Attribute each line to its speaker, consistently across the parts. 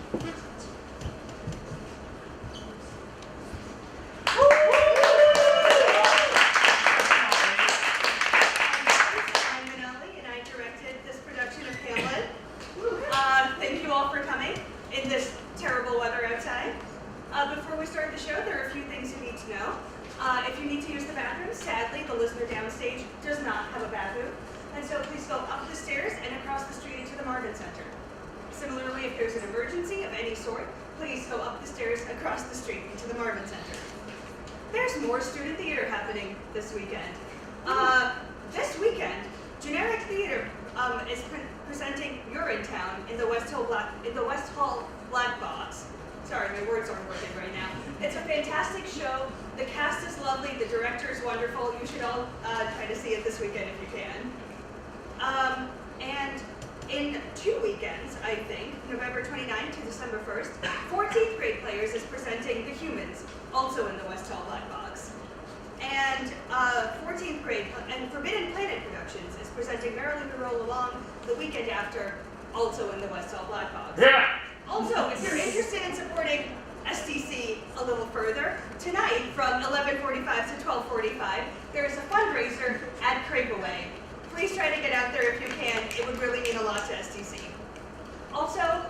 Speaker 1: Minali, and I directed this production of Hamlet. Thank you all for coming in this terrible weather outside. Before we start the show, there are a few things you need to know. If you need to use the bathroom, sadly, the listener downstage does not have a bathroom. And so please go up the stairs and across the street into the Marvin Center. Similarly, if there's an emergency of any sort, please go up the stairs across the street into the Marvin Center. There's more student theater happening this weekend. This weekend, Generic Theater is presenting Urinetown in the West Hall Black Box. Sorry, my words aren't working right now. It's a fantastic show. The cast is lovely. The director is wonderful. You should all try to see it this weekend if you can. And in 2 weekends, I think, November 29th to December 1st, 14th grade players is presenting The Humans, also in the West Hall Black Box. And 14th grade and Forbidden Planet Productions is presenting Merrily We Roll Along the weekend after, also in the West Hall Black Box.
Speaker 2: Yeah.
Speaker 1: Also, if you're interested in supporting STC a little further, tonight from 11:45 to 12:45, there is a fundraiser at Crepeaway. Please try to get out there if you can. It would really mean a lot to STC. Also,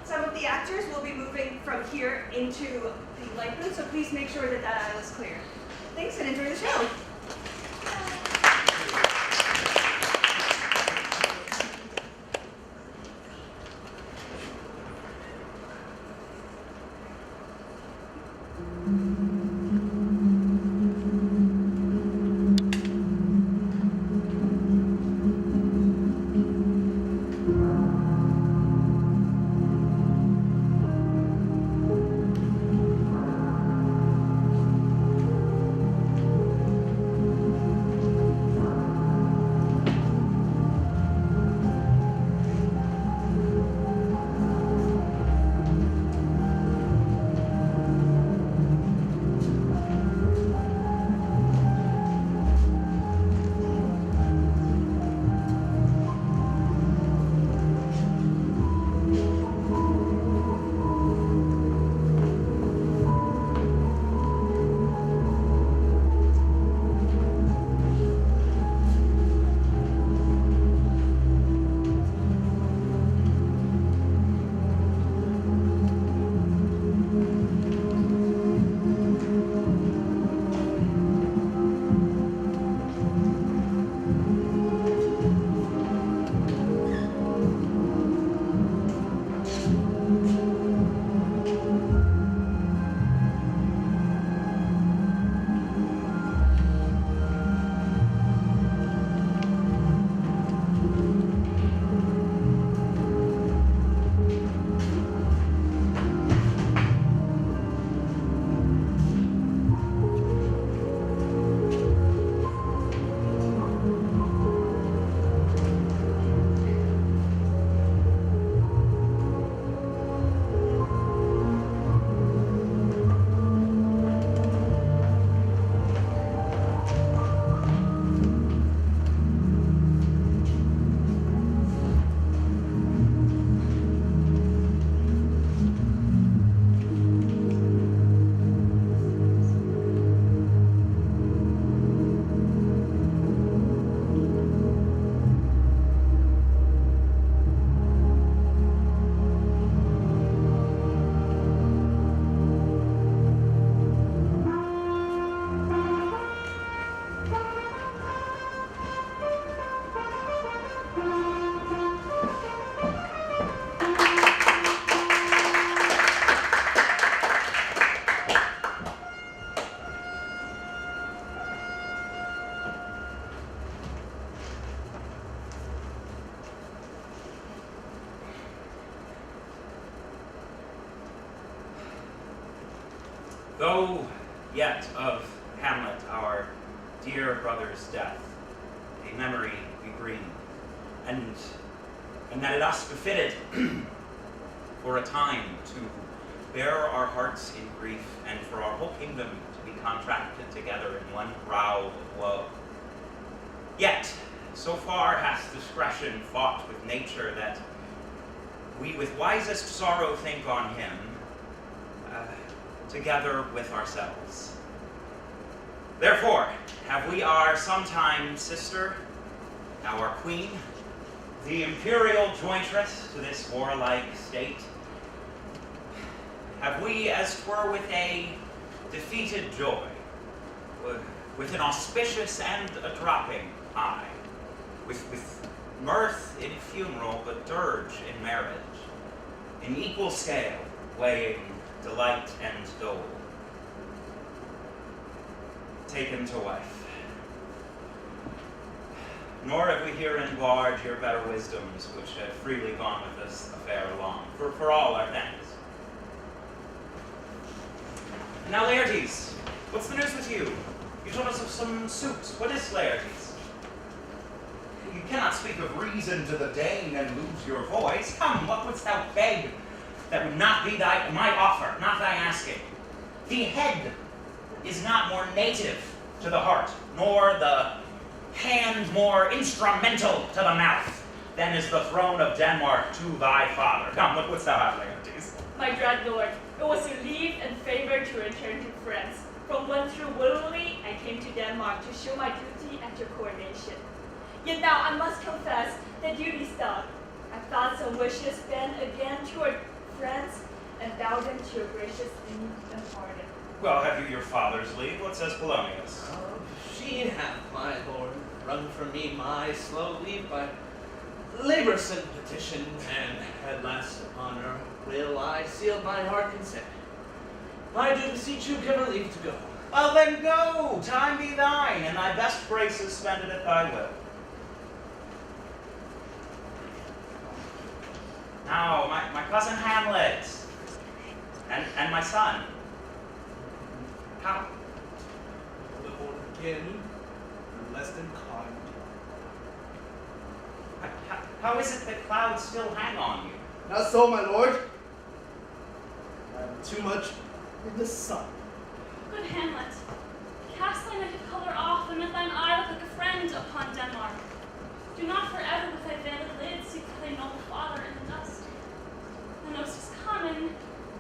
Speaker 1: some of the actors will be moving from here into the light booth, so please make sure that that aisle is clear. Thanks and enjoy the show.
Speaker 2: Though yet of Hamlet, our dear brother's death, a memory we bring, and that it us befitted for a time to bear our hearts in grief, and for our whole kingdom to be contracted together in one brow of woe. Yet, so far hath discretion fought with nature that we with wisest sorrow think on him, together with ourselves. Therefore, have we our sometime sister, our queen, the imperial jointress to this warlike state, have we, as 'twere with a defeated joy, with an auspicious and a dropping eye, with mirth in funeral, but dirge in marriage, in equal scale, weighing delight and dole, taken to wife. Nor have we herein barred your better wisdoms, which have freely gone with this affair along, for all our thanks. And now, Laertes, what's the news with you? You told us of some suits. What is Laertes? You cannot speak of reason to the Dane and lose your voice. Come, what wouldst thou beg? That would not be my offer, not thy asking. The head is not more native to the heart, nor the hand more instrumental to the mouth, than is the throne of Denmark to thy father. Come, what wouldst thou have, Laertes?
Speaker 3: My dread lord, it was your leave and favor to return to France, from whence through willingly I came to Denmark to show my duty at your coronation. Yet now I must confess that duty's done. I thoughts and wishes bend again toward France, and bow them to your gracious leave and pardon.
Speaker 2: Well, have you your father's leave? What says Polonius?
Speaker 4: She hath, my lord, wrung from me my slow leave by laboursome petition, and at last upon her will I sealed my heart consent. I do beseech you, give her leave to go.
Speaker 2: Well, then go! Time be thine, and thy best graces spended at thy will. Now, my cousin Hamlet, and my son. How?
Speaker 4: The Lord again, less than kind.
Speaker 2: How is it that clouds still hang on you?
Speaker 5: Not so, my lord. I am too much in the sun.
Speaker 3: Good Hamlet, cast thy naked colour off, and let thine eye look like a friend upon Denmark. Do not forever with thy veiled lids seek for thy noble father in the dust. The nose is common,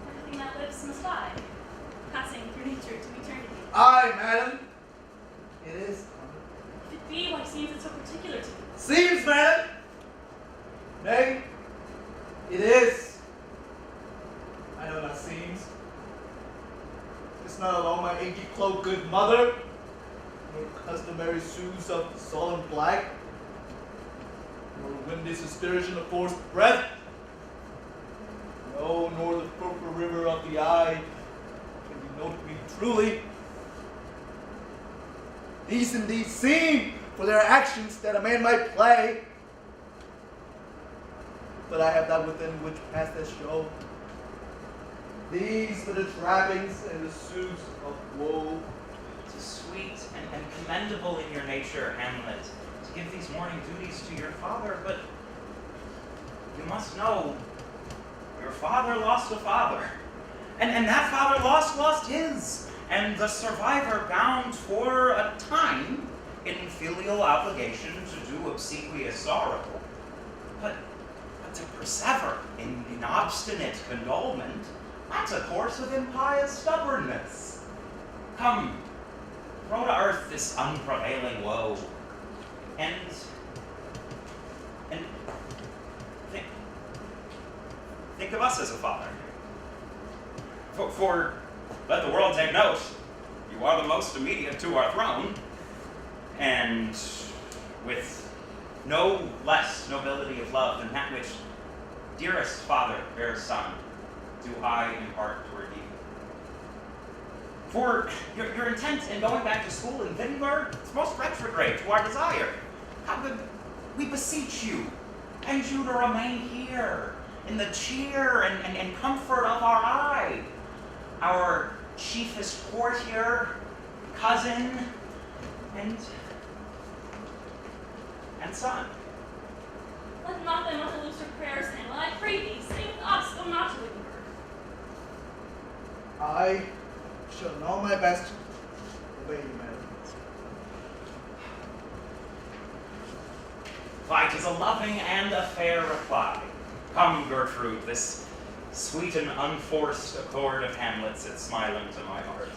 Speaker 3: everything that lives must die, passing through nature to eternity.
Speaker 5: Aye, madam. It is.
Speaker 3: If it be, why seems it so particular to thee?
Speaker 5: Seems, madam. Nay, it is. I know not seems. It's not alone my inky cloak, good mother, nor customary shoes of solemn black, nor windy suspicion of forced breath. No, nor the purple river of the eye can denote me truly. These indeed seem for their actions that a man might play, but I have that within which past that show. These for the trappings and the suits of woe.
Speaker 2: It is sweet and commendable in your nature, Hamlet, to give these morning duties to your father, but you must know your father lost a father, and that father lost his, and the survivor bound for a time in filial obligation to do obsequious sorrow, but to persever in obstinate condolement, that's a course of impious stubbornness. Come, throw to earth this unprevailing woe, and think of us as a father. For let the world take note, you are the most immediate to our throne, and with no less nobility of love than that which dearest father bears son, do I impart toward you. For your intent in going back to school in Wittenberg is most retrograde to our desire. How could we beseech you and you to remain here in the cheer and comfort of our eye, our chiefest courtier, cousin, and son.
Speaker 3: Let not thy mother lose her prayers, Hamlet, I pray thee, stay with us, go not to Wittenberg.
Speaker 5: I shall know my best to obey you, madam.
Speaker 2: Why, 'tis a loving and a fair reply. Come, Gertrude, this sweet and unforced accord of Hamlet sits smiling to my heart.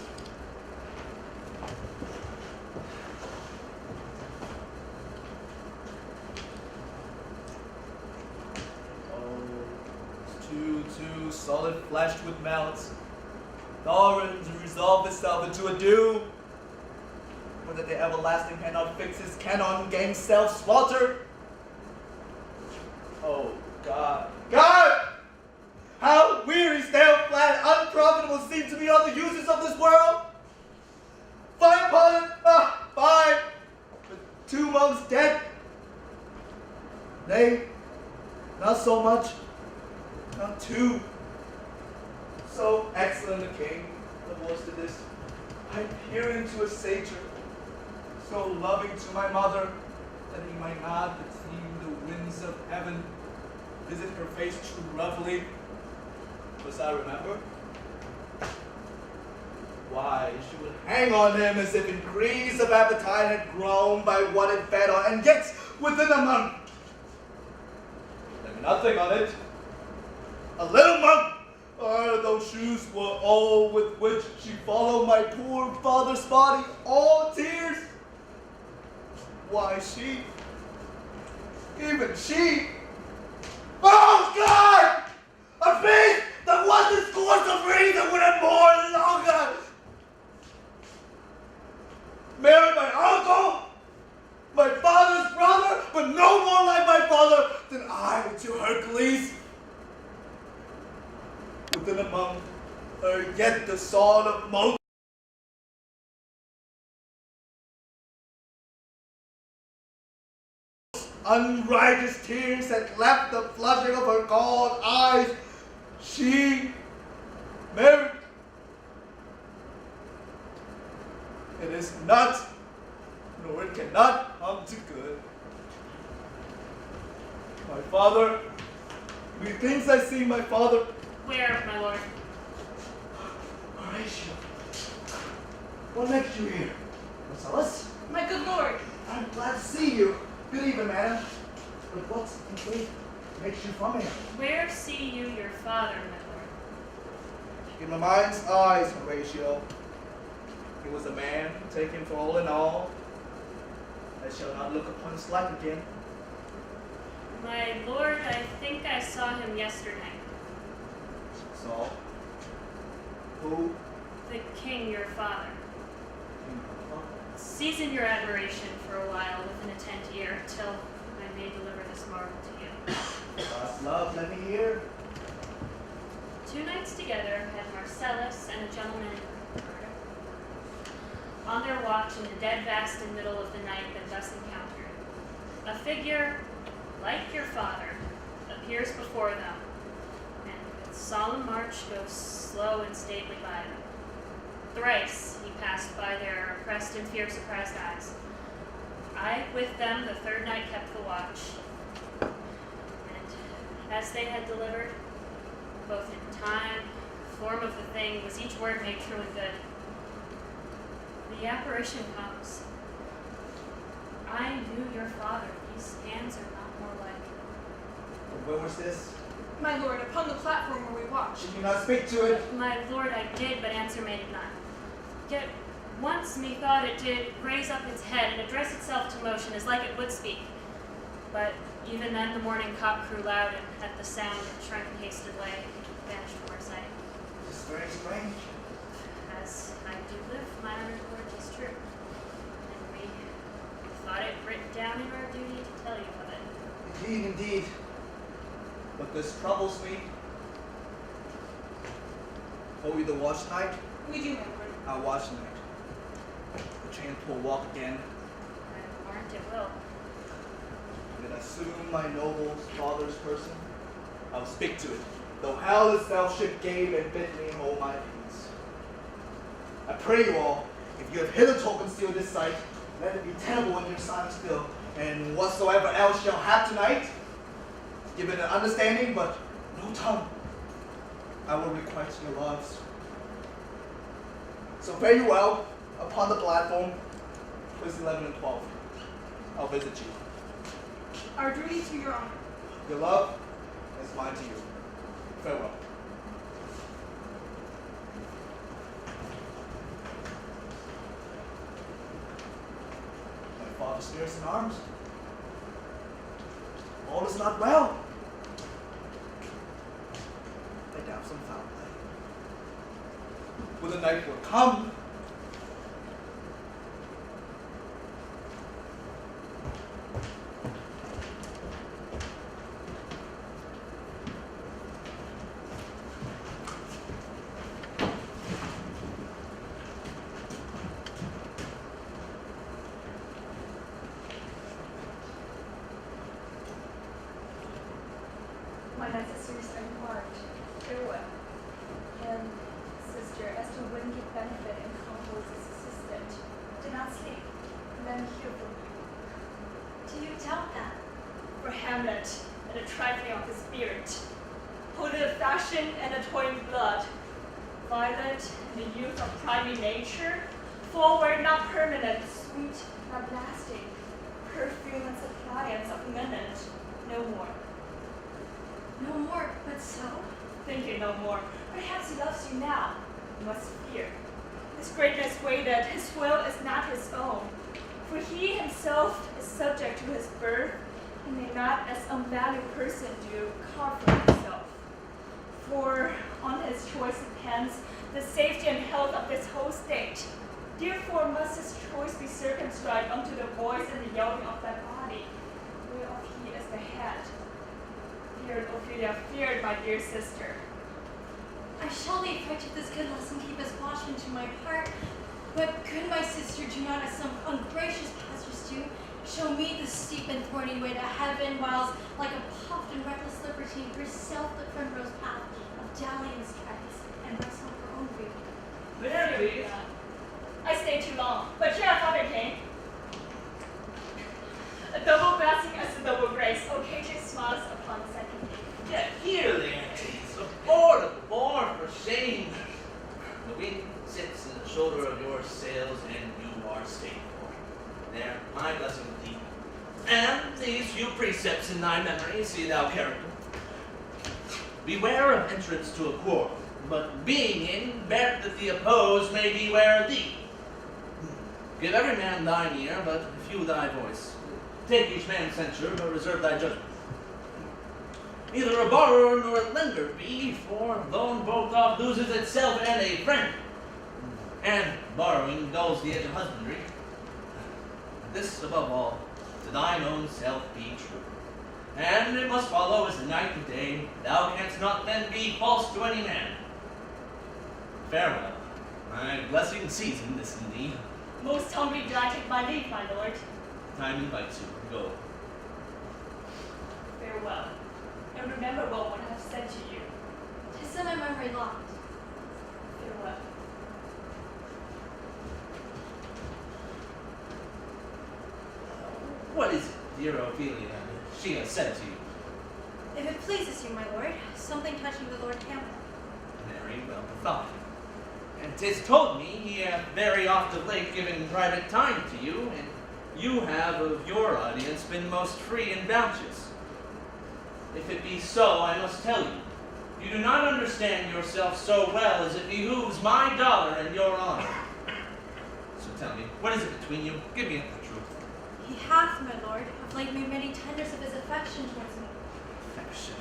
Speaker 5: Too solid fleshed with malice, thorn to resolve itself into a doom, or that the everlasting cannot fix his canon, gain self-slaughter. Oh, God. God! How weary, stale, flat, unprofitable seem to me all the uses of this world! Fine pardon, fine, but 2 monks dead. Nay, not so much. Not 2. So excellent a king that was to this. I peer into a satyr, so loving to my mother, that he might not beteem the winds of heaven, visit her face too roughly. Was I remember? Why, she would hang on him as if increase of appetite had grown by what it fed on, and yet within a month, there be nothing on it. A little month, those shoes were all with which she followed my poor father's body, all tears. Why she, even she, oh God, a face that was this course of reason would have borne longer. Married my uncle, my father's brother, but no more like my father than I to Hercules. Within a month, yet the sword of most unrighteous tears had left the flushing of her cold eyes. She married. It is not, nor it cannot come to good. My father, methinks I see my father.
Speaker 3: Where, my lord?
Speaker 5: Horatio, what makes you here? Marcellus?
Speaker 1: My good lord.
Speaker 5: I'm glad to see you. Good evening, madam. But what, in faith, makes you from here?
Speaker 3: Where see you your father, my lord?
Speaker 5: In my mind's eyes, Horatio, he was a man taken for all in all. I shall not look upon his like again.
Speaker 3: My lord, I think I saw him yesterday.
Speaker 5: So, who?
Speaker 3: The king, your father. Season your admiration for a while with an attent ear, till I may deliver this marvel to you.
Speaker 5: God's love, let me hear.
Speaker 3: 2 nights together had Marcellus and a gentleman on their watch in the dead vast and middle of the night that thus encountered. A figure, like your father, appears before them, and with solemn march goes slow and stately by them. Thrice he passed by their oppressed and fear surprised eyes. I with them the 3rd night kept the watch, and as they had delivered, both in time, form of the thing, was each word made true and good. The apparition comes. I knew your father. These hands are not more like.
Speaker 5: Where was this?
Speaker 1: My lord, upon the platform where we watched.
Speaker 5: Did you not speak to it?
Speaker 3: My lord, I did, but answer made it not. Yet once methought it did raise up its head and address itself to motion as like it would speak. But even then the morning cock crew loud, and at the sound it shrank in hasted way, vanished from our sight.
Speaker 5: It's very strange.
Speaker 3: As I do live, my honored lord, 'tis true. And we thought it written down in our duty to tell you of it.
Speaker 5: Indeed, indeed. But this troubles me. Hold you the watch night?
Speaker 1: We do, my lord.
Speaker 5: I'll watch night. The chance will walk again.
Speaker 3: I warrant it will.
Speaker 5: And assume my noble father's person. I'll speak to it, though hell itself should gape and bid me hold my peace. I pray you all, if you have hitherto concealed this sight, let it be tenable in your silence still, and whatsoever else shall have tonight, give it an understanding, but no tongue. I will requite your loves. So fare you well upon the platform, quiz 11 and 12. I'll visit you.
Speaker 1: Our duty to your honor.
Speaker 5: Your love, is mine to you. Farewell. My father stares in arms. All is not well. I doubt some foul play. When the night will come,
Speaker 3: My necessaries are marked. Farewell. And, sister, as to when you benefit and compose as assistant, do not sleep. Let me hear from you.
Speaker 6: Do you doubt that?
Speaker 3: For Hamlet and the trifling of the spirit, polluted of fashion and the toiling blood, violent in the youth of primary nature, forward not permanent, sweet not lasting, perfume and suppliance of linen, no more.
Speaker 6: No more, but so?
Speaker 3: Think you no more. Perhaps he loves you now. You must fear. His greatness weighted, his will is not his own. For he himself is subject to his birth, he may not as unvalued person do carve for himself. For on his choice depends the safety and health of this whole state. Therefore must his choice be circumscribed unto the voice and the yielding of that body, whereof he is the head. Feared, Ophelia, feared, my dear sister.
Speaker 6: I shall the effect of this good lesson keep as watchman to my heart, but could my sister do not, as some ungracious pastors do, show me the steep and thorny way to heaven, whilst, like a puffed and reckless libertine, herself the primrose path of dalliance treads, and rests on her own feet?
Speaker 3: Very good. I stayed too long, but here our father came. A double blessing as a double grace. Occasion smiles upon the second day.
Speaker 4: Yet here they are, affordable, born for shame. The wind sits in the shoulder of your sails, and you are stayed for. There, my blessing with thee. And these few precepts in thy memory, see thou carry them. Beware of entrance to a quarrel, but being in, bear that the opposed may beware thee. Give every man thine ear, but few thy voice. Take each man's censure, but reserve thy judgment. Neither a borrower nor a lender be, for loan both oft loses itself and a friend. And borrowing dulls the edge of husbandry. This above all, to thine own self be true. And it must follow as the night and day, thou canst not then be false to any man. Farewell, my blessing season this in thee.
Speaker 3: Most humbly do I take my leave, my lord.
Speaker 4: Time invites you, go.
Speaker 3: Farewell. And remember well what I have said to you.
Speaker 6: 'Tis in my memory locked.
Speaker 3: Farewell.
Speaker 4: What is it, dear Ophelia, she has said to you?
Speaker 6: If it pleases you, my lord, something touching the Lord Hamlet.
Speaker 4: Very well thought. And 'tis told me he hath very oft of late given private time to you, and you have of your audience been most free and bounteous. If it be so, I must tell you, you do not understand yourself so well as it behooves my dollar and your honor. So tell me, what is it between you? Give me the truth.
Speaker 6: He hath, my lord, of late made many tenders of his affection towards me.
Speaker 4: Affection.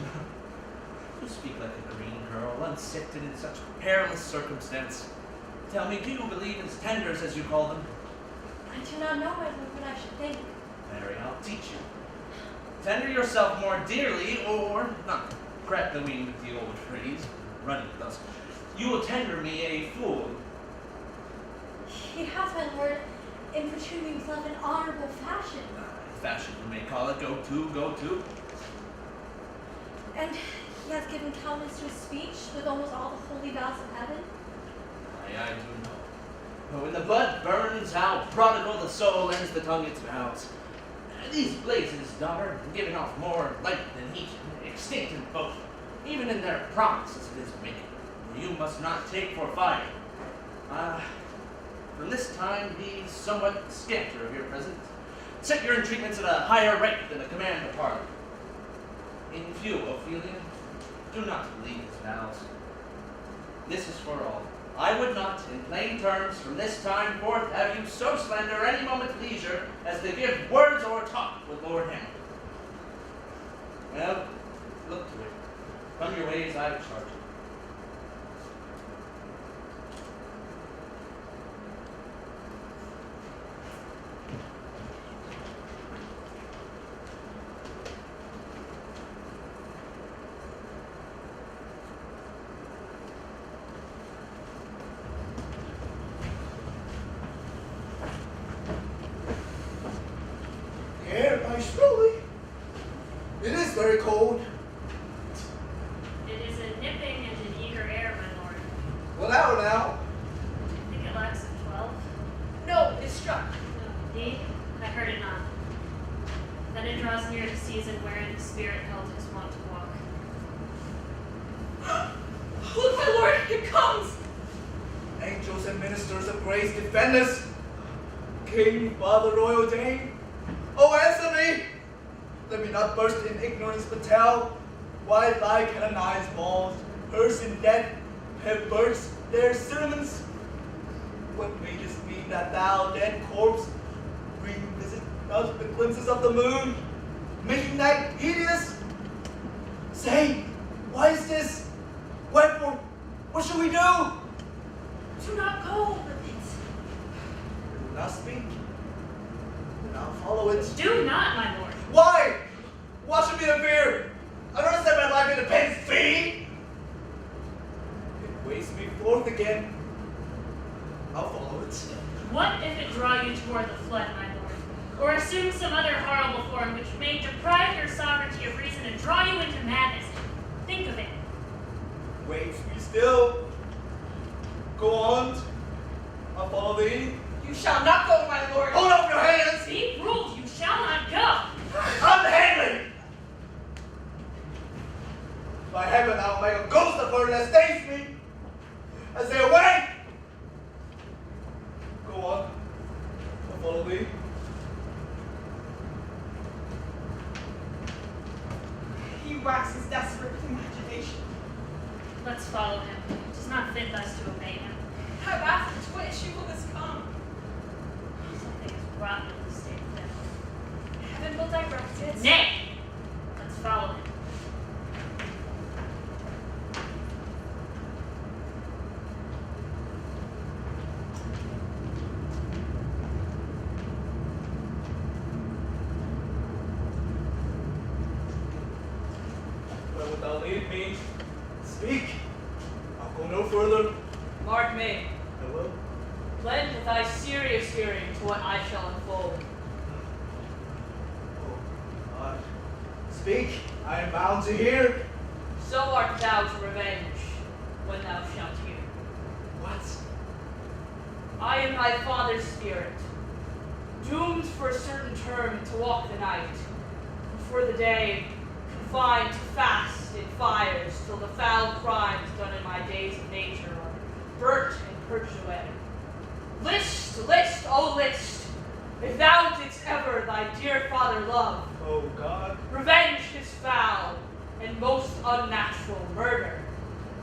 Speaker 4: You speak like a green girl, unsifted in such perilous circumstance. Tell me, do you believe in tenders, as you call them?
Speaker 6: I do not know, my lord, what I should think.
Speaker 4: Mary, I'll teach you. Tender yourself more dearly, or not. Crack the weed with the old phrase, running thus. You will tender me a fool.
Speaker 6: He hath, my lord, importuned me with love in honorable fashion.
Speaker 4: Fashion, you may call it. Go to, go to.
Speaker 6: And he hath given countenance to his speech with almost all the holy vows of heaven.
Speaker 4: I do know. But when the blood burns, how prodigal the soul ends the tongue its vows. These blazes, daughter, giving off more light than heat, extinct in both, even in their promises it is making. You must not take for fire. From this time be somewhat scanter of your presence. Set your entreatments at a higher rate than the command of Parliament. In few, Ophelia, Do not believe his vows. This is for all. I would not, in plain terms, from this time forth, have you so slender any moment leisure as to give words or talk with Lord Hamlet. Well, look to it. From your ways I have charged you.
Speaker 5: Air, my slowly. It is very cold.
Speaker 7: It is a nipping and an eager air, my lord.
Speaker 5: What hour now?
Speaker 7: I think it lacks a 12.
Speaker 1: No, it struck.
Speaker 7: Indeed, I heard it not. Then it draws near the season wherein the spirit held his wont to walk.
Speaker 1: Look, my lord, it comes!
Speaker 5: Angels and ministers of grace, defend us. King, Father, Royal Dame. Oh, answer me! Let me not burst in ignorance, but tell why thy canonized walls, hers in death, have burst their sermons. What may this mean that thou, dead corpse, revisit us the glimpses of the moon, making night hideous? Say, why is this? Wherefore? What shall we do?
Speaker 1: Do not go, but
Speaker 5: Do not speak. Do not follow it.
Speaker 7: Do not, my lord.
Speaker 5: Why? Why should we fear? I don't set my life in a pen's fee. It wastes me forth again. I'll follow it.
Speaker 7: What if it draw you toward the flood, my lord? Or assume some other horrible form which may deprive your sovereignty of reason and draw you into madness? Think of it.
Speaker 5: Waves be still. Go on. I'll follow thee.
Speaker 1: you shall not go, my lord.
Speaker 5: Hold up your hands.
Speaker 7: Be ruled, you shall not go.
Speaker 5: Unhandly! By heaven, I'll make a ghost of her that stays me. I say away. Go on. I'll follow thee.
Speaker 1: He waxes desperate with imagination.
Speaker 7: Let's follow him. It does not fit thus to obey him.
Speaker 1: How after to what issue will this come?
Speaker 7: Something is rotten in the state of Denmark.
Speaker 1: Heaven will direct it.
Speaker 7: Nay! Let's follow him.
Speaker 5: Where wilt thou lead me? Speak. I'll go no further.
Speaker 8: Mark me,
Speaker 5: I will.
Speaker 8: lend thy serious hearing to what I shall unfold.
Speaker 5: Oh, God. Speak. I am bound to hear.
Speaker 8: So art thou to revenge when thou shalt hear.
Speaker 5: What?
Speaker 8: I am thy father's spirit, doomed for a certain term to walk the night, for the day, confined to fast in fires till the foul crimes done in my days of nature are burnt and purged away. List, list, oh list, if thou didst ever thy dear father love,
Speaker 5: Oh, God.
Speaker 8: revenge his foul and most unnatural murder.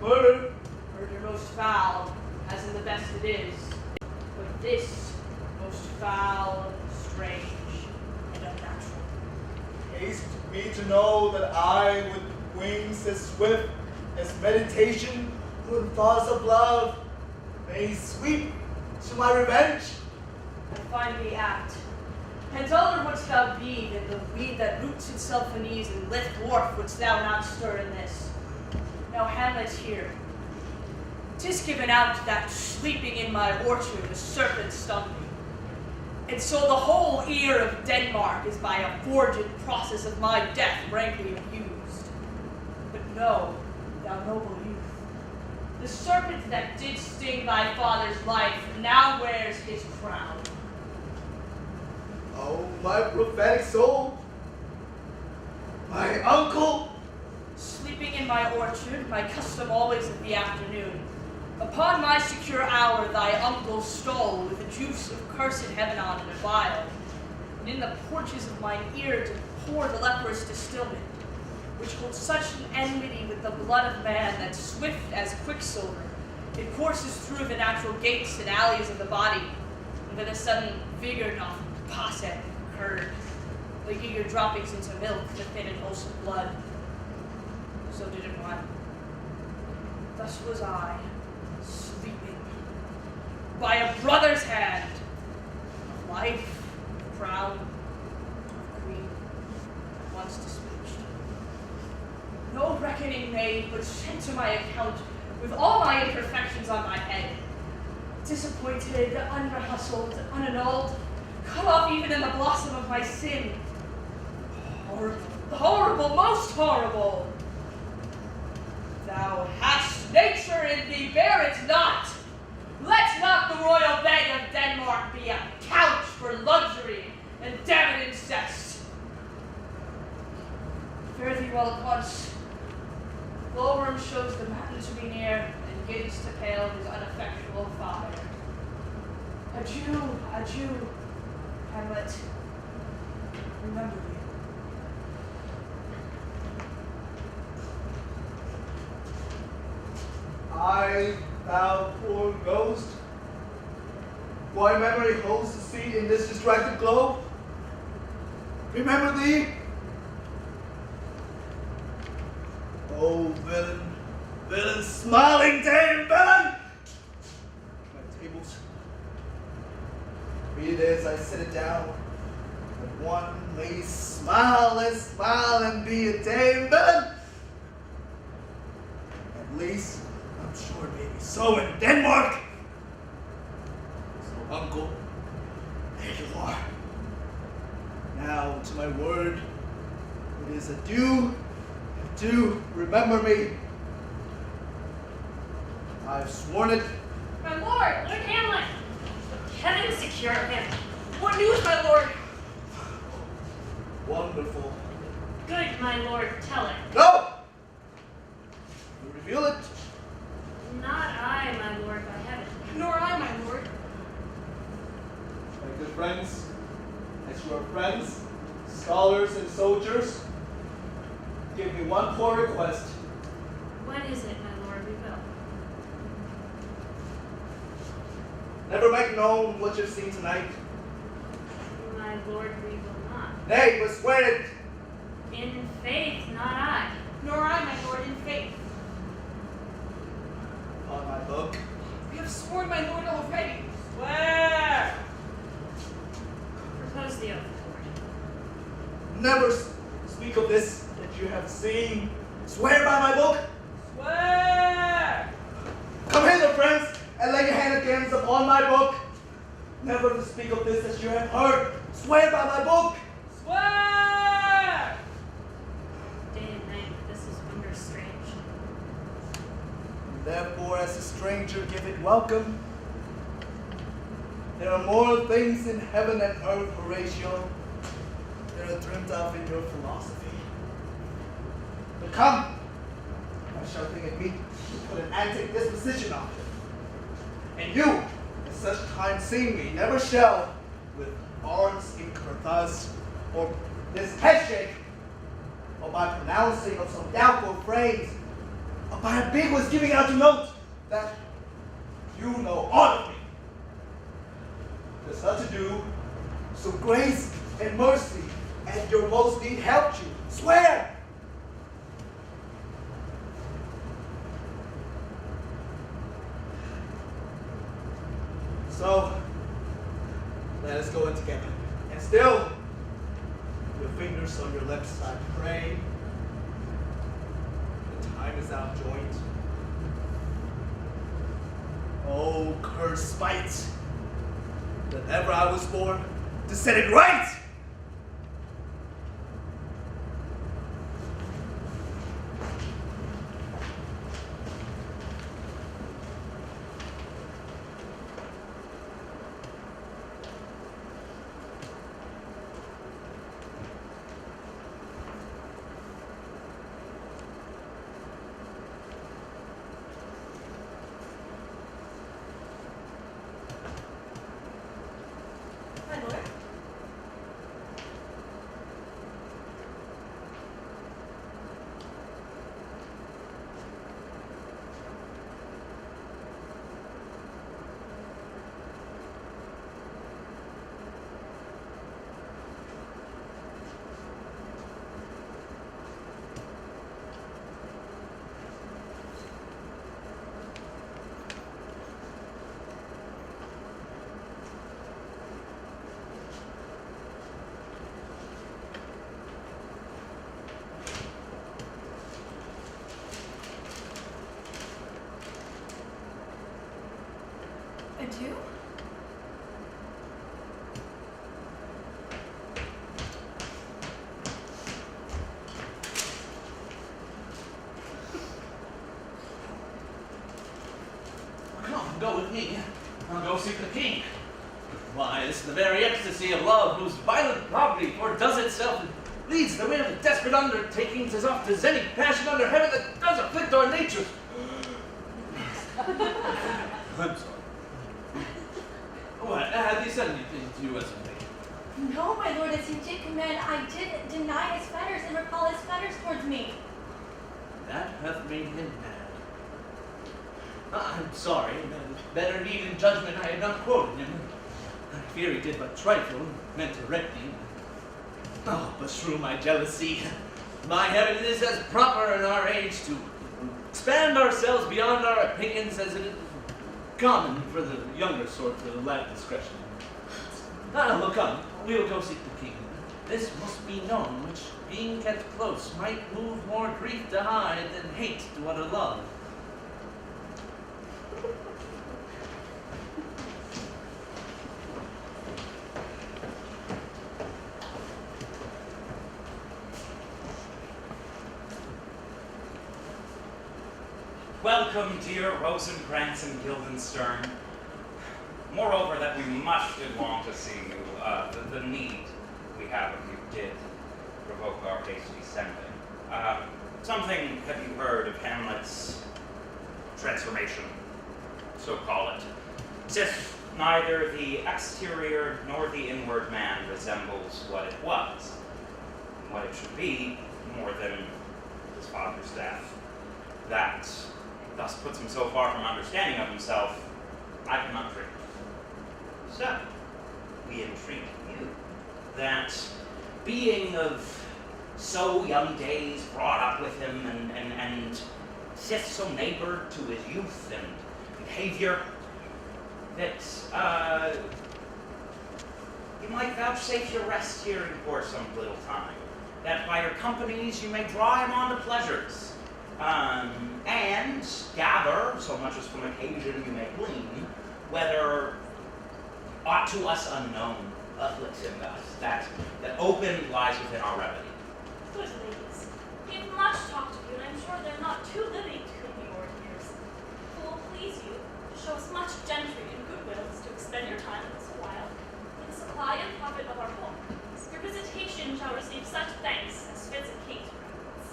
Speaker 5: Murder.
Speaker 8: Murder most foul, as in the best it is, but this most foul, strange, and unnatural.
Speaker 5: Haste me to know that I, with wings as swift as meditation, with thoughts of love, may sweep to my revenge.
Speaker 8: I find thee apt, and duller wouldst thou be than the weed that roots itself in ease, and lift dwarf wouldst thou not stir in this. Now Hamlet here, 'tis given out that sleeping in my orchard a serpent stung me. And so the whole ear of Denmark is by a forged process of my death rankly abused. But know, thou noble youth, the serpent that did sting thy father's life now wears his crown.
Speaker 5: Oh, my prophetic soul. My uncle.
Speaker 8: Sleeping in my orchard, my custom always of the afternoon. Upon my secure hour thy uncle stole with the juice of cursed heaven on in a vial, and in the porches of mine ear did pour the leprous distillment. which holds such an enmity with the blood of man that swift as quicksilver, it courses through the natural gates and alleys of the body, and with a sudden vigor doth pass it curd, like eager droppings into milk, the thin and wholesome blood. So did it run. Thus was I, sleeping, by a brother's hand, of life, of crown, of queen, once dispatched. No reckoning made, but sent to my account, with all my imperfections on my head, disappointed, unrehustled, unannulled, cut off even in the blossom of my sin. Horrible, horrible, most horrible! Thou hast nature in thee, bear it not! Let not the royal bed of Denmark be a couch for luxury and damned incest. Fare thee well at once. Glowworm shows the mountain to be near, and begins to pale his ineffectual fire. Adieu, adieu, Hamlet. Remember me.
Speaker 5: I, thou poor ghost, why memory holds the seat in this distracted globe? Remember thee? Oh, villain, villain, smiling dame, villain! My tables. Read it as I set it down, that one may smile and be a dame, villain! At least, I'm sure it may be so in Denmark. So, uncle, there you are. Now, to my word, it is adieu, adieu, remember me. I've sworn it.
Speaker 7: My lord, Lord Hamlet! Heaven secure him.
Speaker 8: What news, my lord?
Speaker 5: Wonderful.
Speaker 7: Good, my lord, tell it.
Speaker 5: No! You reveal it.
Speaker 7: Not I, my lord, by heaven.
Speaker 8: Nor I, my lord.
Speaker 5: My good friends, as you are friends, scholars and soldiers, give me one poor request.
Speaker 7: What is it, my lord, we will?
Speaker 5: Never make known what you've seen tonight.
Speaker 7: My lord, we will not.
Speaker 5: Nay, but swear it.
Speaker 7: In faith, not I.
Speaker 8: Nor I, my lord, in faith.
Speaker 5: On my book.
Speaker 8: We have sworn, my lord, already.
Speaker 1: Swear!
Speaker 7: Propose the oath, lord.
Speaker 5: Never speak of this that you have seen. Swear by my book.
Speaker 1: Swear!
Speaker 5: Come hither, friends, and lay your hand against upon my book. Never to speak of this as you have heard. Swear by my book.
Speaker 1: Swear!
Speaker 7: Day and night, this is wonder strange.
Speaker 5: Therefore, as a stranger, give it welcome. There are more things in heaven and earth, Horatio, that are dreamt of in your philosophy. But come, I shall think it meet to put an antic disposition on it. And you, at such time seeing me, never shall, with arms incur thus, or this head shake, or by pronouncing of some doubtful phrase, or by ambiguous giving out to note that you know all of me. There's such to do, so grace and mercy and your most need helped you. Swear! So, let us go in together. And still, your fingers on your lips, I pray. The time is out joint. Oh, cursed spite, that ever I was born to set it right!
Speaker 8: My lord.
Speaker 6: Adieu?
Speaker 4: Come, go with me. I'll go seek the king. Why, it's the very ecstasy of love, whose violent poverty foredoes itself and leads the way of desperate undertakings as oft as any passion under heaven that does afflict our natures. I'm sorry. What, have you said anything to you as of late?
Speaker 6: No, my lord, as you did command, I did deny his fetters and recall his fetters towards me.
Speaker 4: That hath made him mad. I'm sorry, better need in judgment I had not quoted him. I fear he did but trifle, meant to wreck me. Oh, beshrew my jealousy. My heaven, it is as proper in our age to expand ourselves beyond our opinions as it is common for the younger sort to lack discretion. Look, come, we will go seek the king. This must be known, which, being kept close, might move more grief to hide than hate to utter love.
Speaker 2: Welcome, dear Rosencrantz and Guildenstern. Moreover, that we much did long to see you, the need we have of you did provoke our hasty sending. Something have you heard of Hamlet's transformation, so call it? Sith neither the exterior nor the inward man resembles what it was, what it should be, more than his father's death. That thus puts him so far from understanding of himself, I cannot drink. So, we entreat you that, being of so young days brought up with him and sith so neighbor to his youth and behavior, that you might vouchsafe your rest here for some little time, that by your companies you may draw him on to pleasures, and gather, so much as from occasion you may glean, whether aught to us unknown afflicts him thus, that open lies within our remedy.
Speaker 3: Good ladies, we have much talked of you, and I'm sure they're not too living to be your ears. It will please you to show us much gentry and goodwill as to expend your time with us a while, for the supply and profit of our home. Your visitation shall receive such thanks as fits a king to reverence.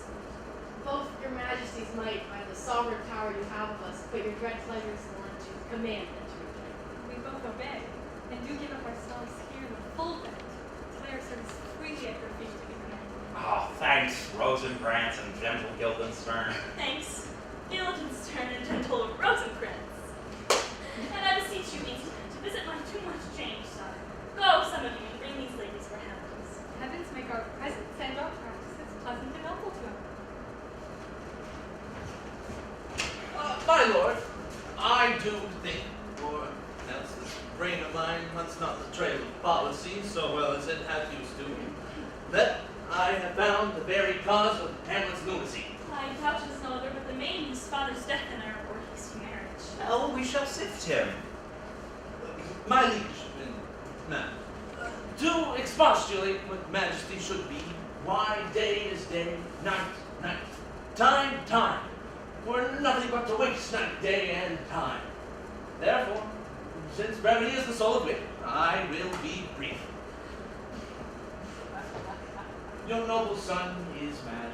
Speaker 9: Both your majesty's might by the sovereign power you have of us, but your dread pleasure is the one to command and to reject.
Speaker 10: We both obey, and do give up ourselves here with full vent, to lay our service freely at your feet to be commanded.
Speaker 2: Oh, thanks, Rosencrantz and gentle Guildenstern.
Speaker 3: Thanks, Guildenstern and gentle Rosencrantz. And I beseech you instantly to visit my too much changed son. Go, some of you, and bring these ladies for Hamlet.
Speaker 10: Heavens make our presence and our practices pleasant and helpful to him.
Speaker 4: My lord, I do think, or else this brain of mine hunts not the trail of policy so well as it hath used to, that I have found the very cause of Hamlet's lunacy.
Speaker 3: I doubt it is no other but the maid whose father's death in our or hasty marriage.
Speaker 2: Well, we shall sift him.
Speaker 4: My liege, ma'am, to expostulate what majesty should be, why day is day, night, night, time, time. We're nothing but to waste night, day, and time. Therefore, since brevity is the soul of wit, I will be brief. Your noble son is mad.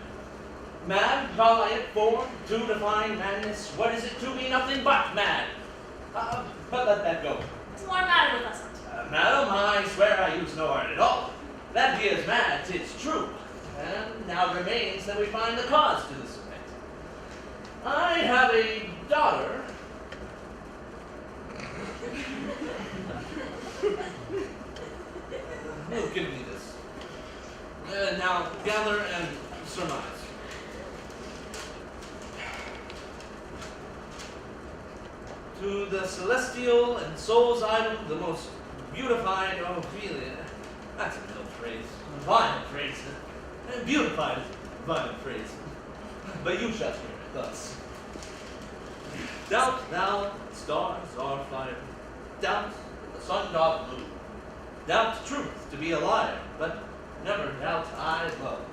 Speaker 4: Mad, call I it for, to define madness. What is it to be? Nothing but mad. But let that go.
Speaker 3: What's more matter with us, auntie?
Speaker 4: Madam, I swear I use no art at all. That he is mad, 'tis true. And now remains that we find the cause to this effect. I have a daughter. Oh, give me this. Now gather and surmise. To the celestial and soul's idol, the most beautified Ophelia. That's an ill phrase. A vile phrase. Beautified is a vile phrase. But you shall hear it thus. Doubt thou stars are fire, doubt that the sun doth blue. Doubt truth to be a liar, but never doubt I love.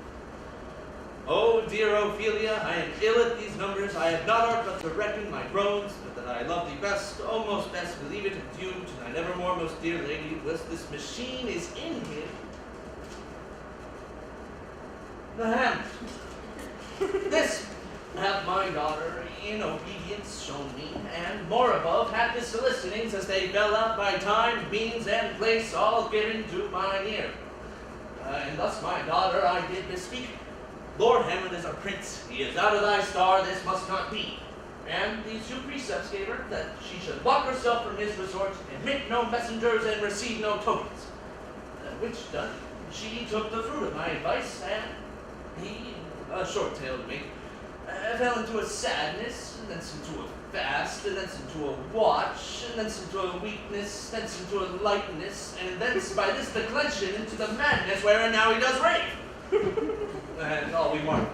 Speaker 4: Oh, dear Ophelia, I am ill at these numbers. I have not art but to reckon my groans, but that I love thee best, oh most best, believe it and due to thy nevermore most dear lady, lest this machine is in him. The Hamlet. This hath my daughter in obedience shown me, and more above hath his solicitings as they fell out by time, means, and place all given to mine ear. And thus my daughter I did bespeak. Lord Hamlet is a prince, he is out of thy star, this must not be. And these two precepts gave her, that she should lock herself from his resort, admit no messengers, and receive no tokens. Which done, she took the fruit of my advice, and he, a short tale to make, fell into a sadness, and thence into a fast, and thence into a watch, and thence into a weakness, thence into a lightness, and thence by this declension into the madness wherein now he does rave. And all we mark.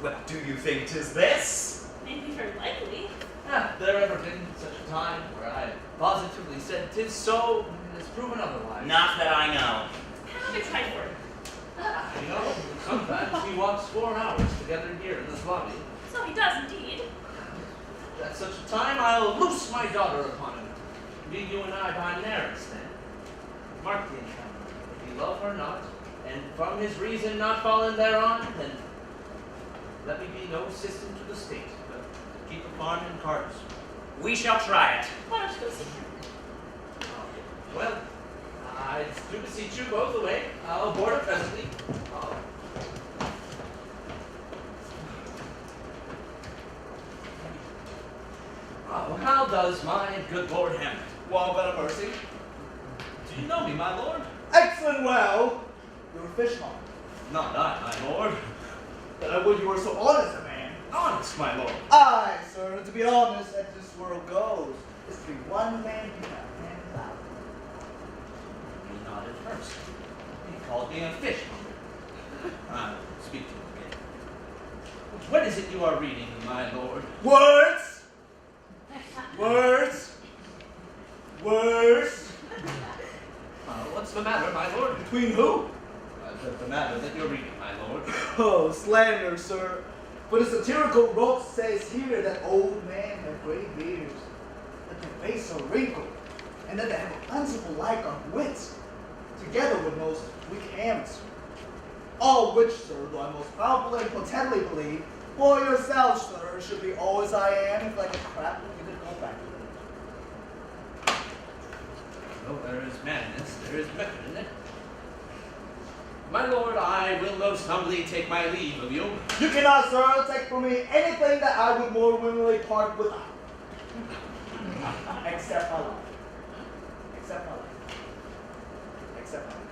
Speaker 2: Well, do you think 'tis this?
Speaker 3: Maybe very likely.
Speaker 4: Hath there ever been such a time where I positively positively said 'tis so, and it's proven otherwise.
Speaker 2: Not that I know.
Speaker 3: How is Hyford?
Speaker 4: You know, sometimes he walks 4 hours together here in this lobby.
Speaker 3: So he does indeed.
Speaker 4: At such a time, I'll loose my daughter upon him. Be you and I by nearest then. Mark the encounter. If he love her not, and from his reason not fallen thereon, then let me be no assistant to the state, but keep the farm in carters.
Speaker 2: We shall try it.
Speaker 3: Why don't you go see him?
Speaker 4: Well, I do beseech you both away. I'll board it presently. Oh, how does my good Lord Hamlet?
Speaker 5: Well, better mercy.
Speaker 4: Do you know me, my lord?
Speaker 5: Excellent well. You're a fishmonger.
Speaker 4: Not I, my lord.
Speaker 5: But I would you were so honest a man.
Speaker 4: Honest, my lord.
Speaker 5: Aye, sir, to be honest, as this world goes, is to be one man you have hands out.
Speaker 4: He nodded first. He called me a fishmonger. I'll speak to him again. What is it you are reading, my lord?
Speaker 5: Words! Words! Words!
Speaker 4: What's the matter, my lord?
Speaker 5: Between who?
Speaker 4: The matter that you're reading, my lord.
Speaker 5: Oh, slander, sir. For the satirical rope says here that old men have gray beards, that their face are wrinkled, and that they have a plentiful like of wits, together with most weak hands. All which, sir, though I most powerfully and potently believe, for yourself, sir, should be all as I am, if like a crap you could go back to it.
Speaker 4: Though there is madness, there is method in it. My lord, I will most humbly take my leave of you.
Speaker 5: You cannot, sir, take from me anything that I would more willingly part without. Except my life. Except my life. Except my life.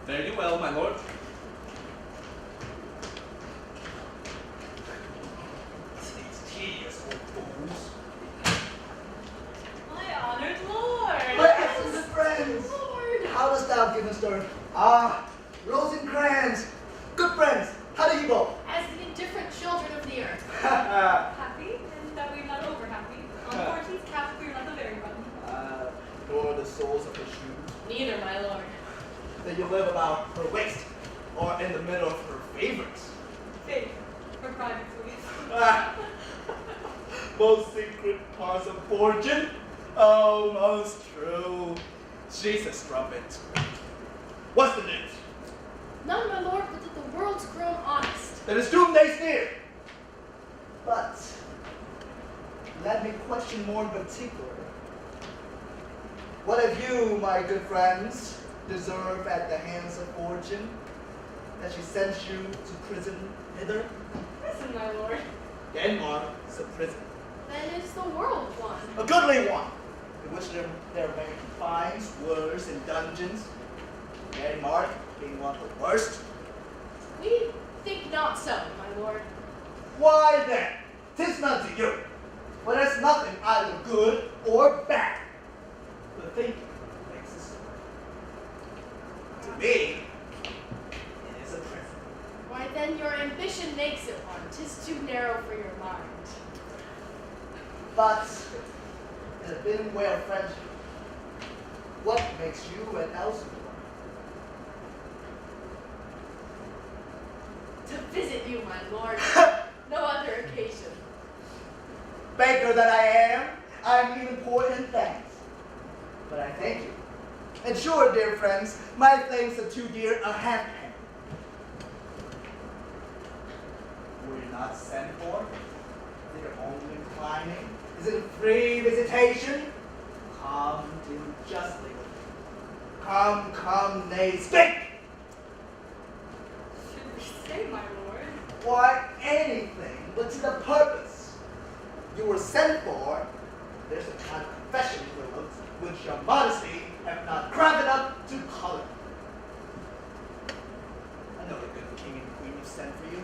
Speaker 4: Fare you well, my lord.
Speaker 5: These tedious old fools.
Speaker 3: My honored lord.
Speaker 5: My excellent friends!
Speaker 3: Lord.
Speaker 5: How dost thou give us stern? Ah, Rosencrantz! Good friends, how do you go?
Speaker 9: As the indifferent children of the earth.
Speaker 10: Happy, and that we're not over happy. On 14th cap, we're not the very one.
Speaker 5: Nor the soles of the shoes.
Speaker 9: Neither, my lord.
Speaker 5: That you live about her waist, or in the middle of her favorites.
Speaker 10: Faith, for private sweets.
Speaker 5: Ah, most secret parts of fortune. Oh, most true. Jesus, trumpet. What's the news?
Speaker 9: None, my lord, but that the world's grown honest.
Speaker 5: That is doomsday's near. But let me question more in particular. What have you, my good friends, deserved at the hands of fortune, that she sent you to prison hither?
Speaker 10: Listen, my lord.
Speaker 5: Denmark is a prison,
Speaker 9: Then is the world one.
Speaker 5: a goodly one, in which there are many fines, wars, and dungeons. Denmark being one of the worst.
Speaker 9: We think not so, my lord.
Speaker 5: Why then, 'tis not to you, but it's nothing either good or bad. The thinking makes it so. To me, it is a prison.
Speaker 9: Why then your ambition makes it one. 'Tis too narrow for your mind.
Speaker 5: But It has been a way of friendship. What makes you an Elsinore?
Speaker 9: To visit you, my lord. No other occasion.
Speaker 5: Baker that I am even poor in thanks. But I thank you. And sure, dear friends, my thanks are too dear a halfpenny. Were you not sent for? Is it your own inclining? Is it a free visitation? Come, deal justly with me. Come, nay, speak!
Speaker 10: Should we say, my lord?
Speaker 5: Why, anything but to the purpose. You were sent for. There's a kind of confession, Willows, which your modesty have not crafted up to color. I know the good king and queen you sent for you.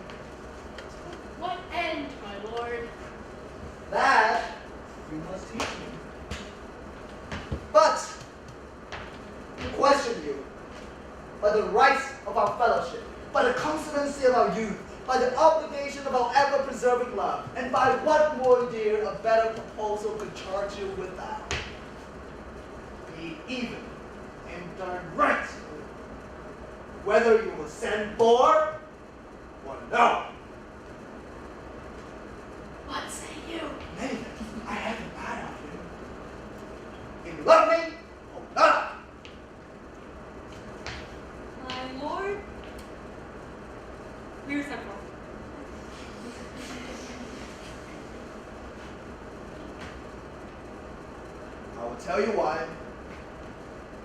Speaker 9: What end, my lord?
Speaker 5: That you must teach me. But we question you by the rights of our fellowship, by the constancy of our youth, by the obligation of our ever-preserving love, and by what more dear a better proposal could charge you with that? Be even and direct whether you will send for or no.
Speaker 9: What say you?
Speaker 5: Nathan, I have an eye on you. If you love me or not.
Speaker 10: My lord? We were sent for.
Speaker 5: I will tell you why.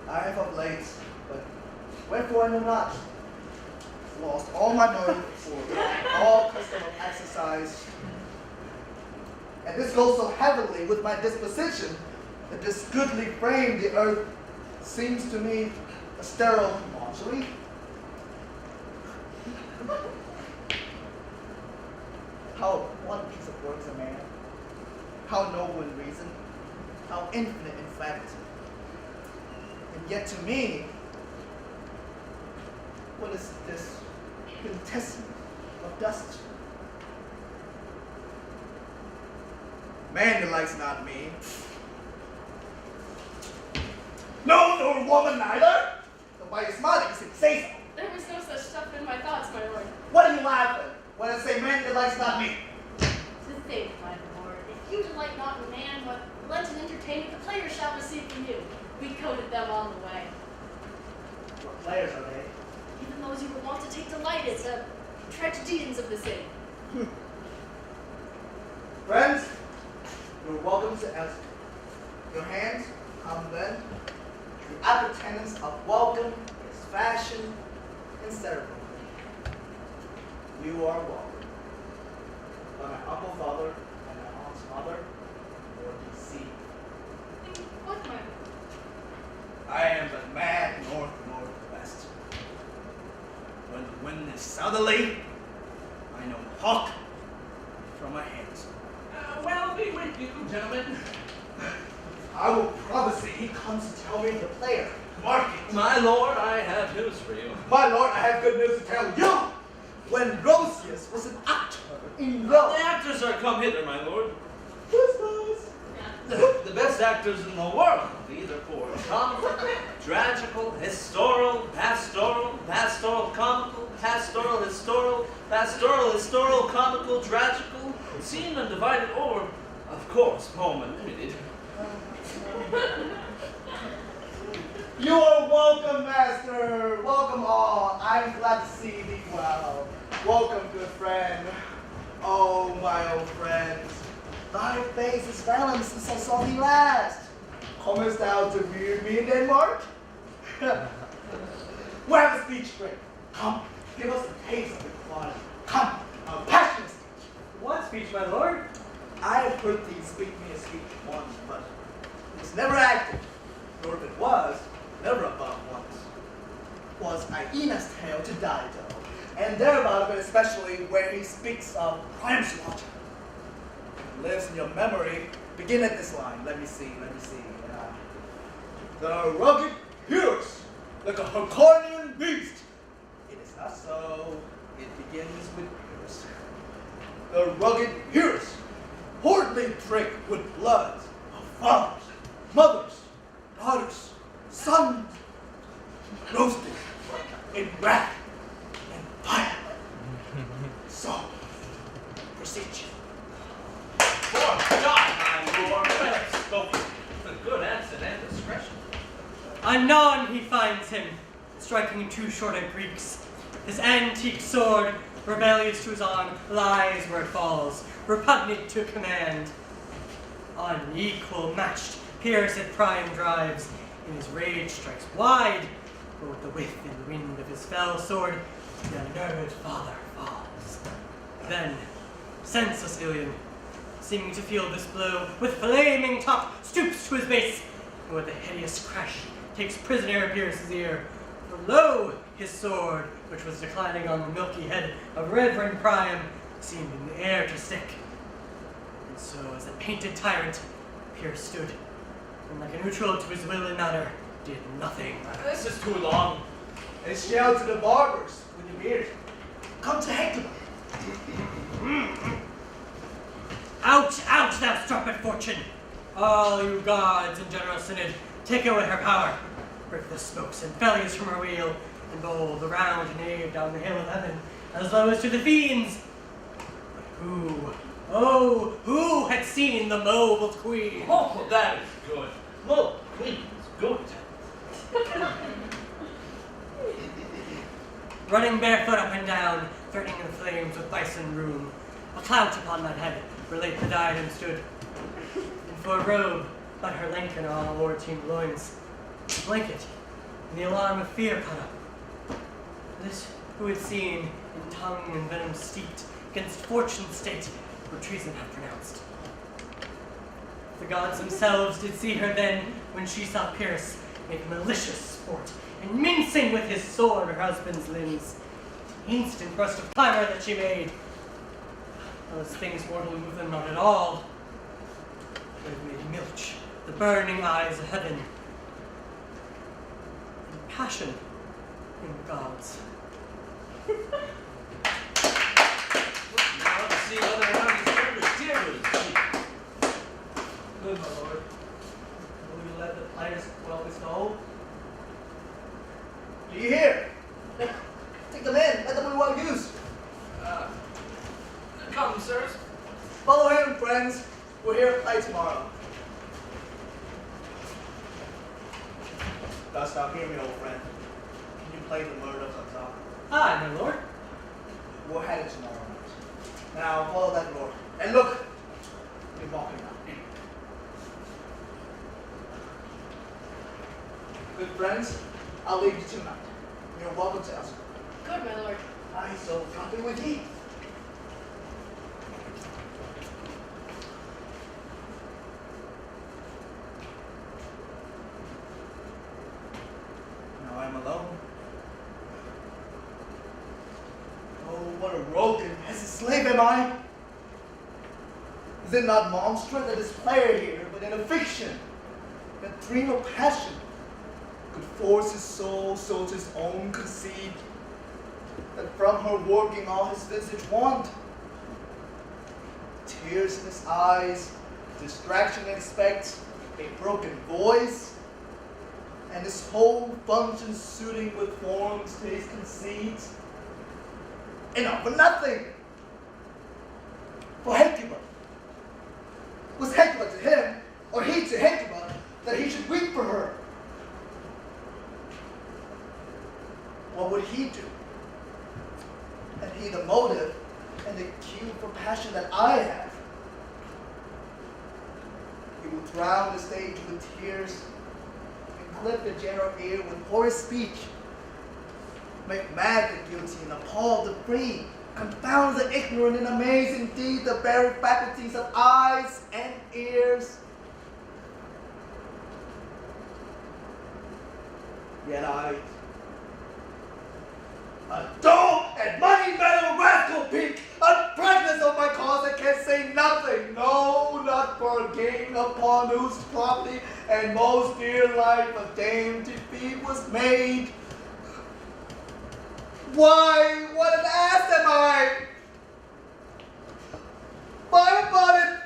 Speaker 5: I have of late, but wherefore I know not, lost all my motive for all custom of exercise. And this goes so heavily with my disposition that this goodly frame, the earth, seems to me a sterile mockery. How one piece of work is a man, how noble in reason, how infinite in fact. And yet to me, what is this quintessence of dust? Man delights not me. No, nor woman neither. Though by your smiling, you say so.
Speaker 9: There was no such stuff in my thoughts, my lord.
Speaker 5: What are you laughing when I say man delights not me?
Speaker 9: To think, my lord, if you delight not in man, what Lenten entertainment the players shall receive from you. We coded them on the way.
Speaker 5: What players are they?
Speaker 9: Even those you would want to take delight in, the tragedians of the city.
Speaker 5: Friends, you're welcome to ask. Your hands come then. The appurtenance of welcome is fashion and ceremony. You are welcome. By my uncle father and my aunt's mother, or DC.
Speaker 9: What, my lord?
Speaker 5: I am but mad northwest. When the wind is southerly, I know hawk from my hands.
Speaker 4: Well be with you, gentlemen.
Speaker 5: I will promise thee he comes to tell me the player. Mark it.
Speaker 4: My lord, I have news for you.
Speaker 5: My lord, I have good news to tell you. When Rosius was an actor in
Speaker 4: The
Speaker 5: Rome.
Speaker 4: actors are come hither, my lord.
Speaker 5: Christmas.
Speaker 4: The best actors in the world, either for comical, tragical, historical, pastoral, comical, pastoral, comical, tragical, seen and divided, or, of course, poem unlimited.
Speaker 5: You are welcome, master. Welcome all. I am glad to see thee well. Welcome, good friend. Oh, my old friends. Thy face is fallen since I saw thee last. Comest thou to view me in Denmark? We'll have a speech break. Come, give us a taste of equality. Come, a passionate speech.
Speaker 11: What speech, my lord?
Speaker 5: I have heard thee speak me a speech once, but it was never acted, nor if it was, never above once. 'Twas Aeneas' tale to Dido, and thereabout of it especially where he speaks of Priam's water. It lives in your memory. Begin at this line. Let me see. The rugged heroes, like a Herculean beast. It is not so. It begins with heroes. The rugged heroes, horridly tricked with blood of fathers
Speaker 11: Anon he finds him, striking 2 shorter Greeks. His antique sword, rebellious to his arm, lies where it falls, repugnant to command. Unequal matched, Pierce at prime drives, in his rage strikes wide, but with the whiff and wind of his fell sword, the unnerved father falls. Then, senseless Ilion, seeming to feel this blow, with flaming top, stoops to his base, and with a hideous crash, takes prisoner Pierce's ear. For lo, his sword, which was declining on the milky head of Reverend Priam, seemed in the air to stick. And so, as a painted tyrant, Pierce stood, and like a neutral to his will and manner, did nothing.
Speaker 5: This is too long. It's yelled to the barbers with your beard. Come to Hector.
Speaker 11: Out, out, thou strumpet fortune! All you gods and general synod, take away her power. Break the spokes and bellies from her wheel, and bowl the round nave down the hill of heaven, as low as to the fiends. But who, oh, who had seen the mobile queen?
Speaker 4: Oh, that is good. Well, queen is good.
Speaker 11: Running barefoot up and down, threatening the flames with bison rune. A clout upon that head, where late the diadem stood. And for a robe, but her length and all o'er-teamed loins. A blanket, and the alarm of fear caught up. This who had seen, in tongue and venom steeped, against fortune's state, where treason had pronounced. The gods themselves did see her then, when she saw Pierce make malicious sport, and mincing with his sword her husband's limbs. The instant burst of clamor that she made. Those things mortally move them not at all, but it made milch the burning eyes of heaven, and passion in the gods.
Speaker 4: Now to see whether or not he's turned a tear to his cheek.
Speaker 5: Good, my lord. Will you let the players quell this goal? Do you hear? Take them in. Let them be well used.
Speaker 4: Come, sirs.
Speaker 5: Follow him, friends. We're here to play tomorrow. Dost thou hear me, old friend? Can you play the murders on top?
Speaker 11: Aye, my lord.
Speaker 5: We're headed tomorrow night. Now follow that lord. And look, you're walking now. Good friends, I'll leave you tonight. You're welcome to us.
Speaker 9: Good, my lord.
Speaker 5: I so company with ye. Now I'm alone. Oh, what a rogue and as a slave am I! Is it not monstrous that this player here, but in a fiction, that dream of passion, could force his soul so to his own conceit, that from her working all his visage want? Tears in his eyes, distraction expects, a broken voice, and his whole function suiting with forms to his conceit. And all for nothing! For Hecuba. Was Hecuba to him, or he to Hecuba, that he should weep for her? What would he do? And he the motive and the cue for passion that I have. He will drown the stage with tears and clip the general ear with hoarse speech. Make mad the guilty and appall the free. Confound the ignorant and amaze indeed the very faculties of eyes and ears. Yet I, a dog and money metal rascal peak, a prejudice of my cause that can say nothing, no, not for a gain upon whose property and most dear life a dame to feed was made. Why, what an ass am I? Fire upon it!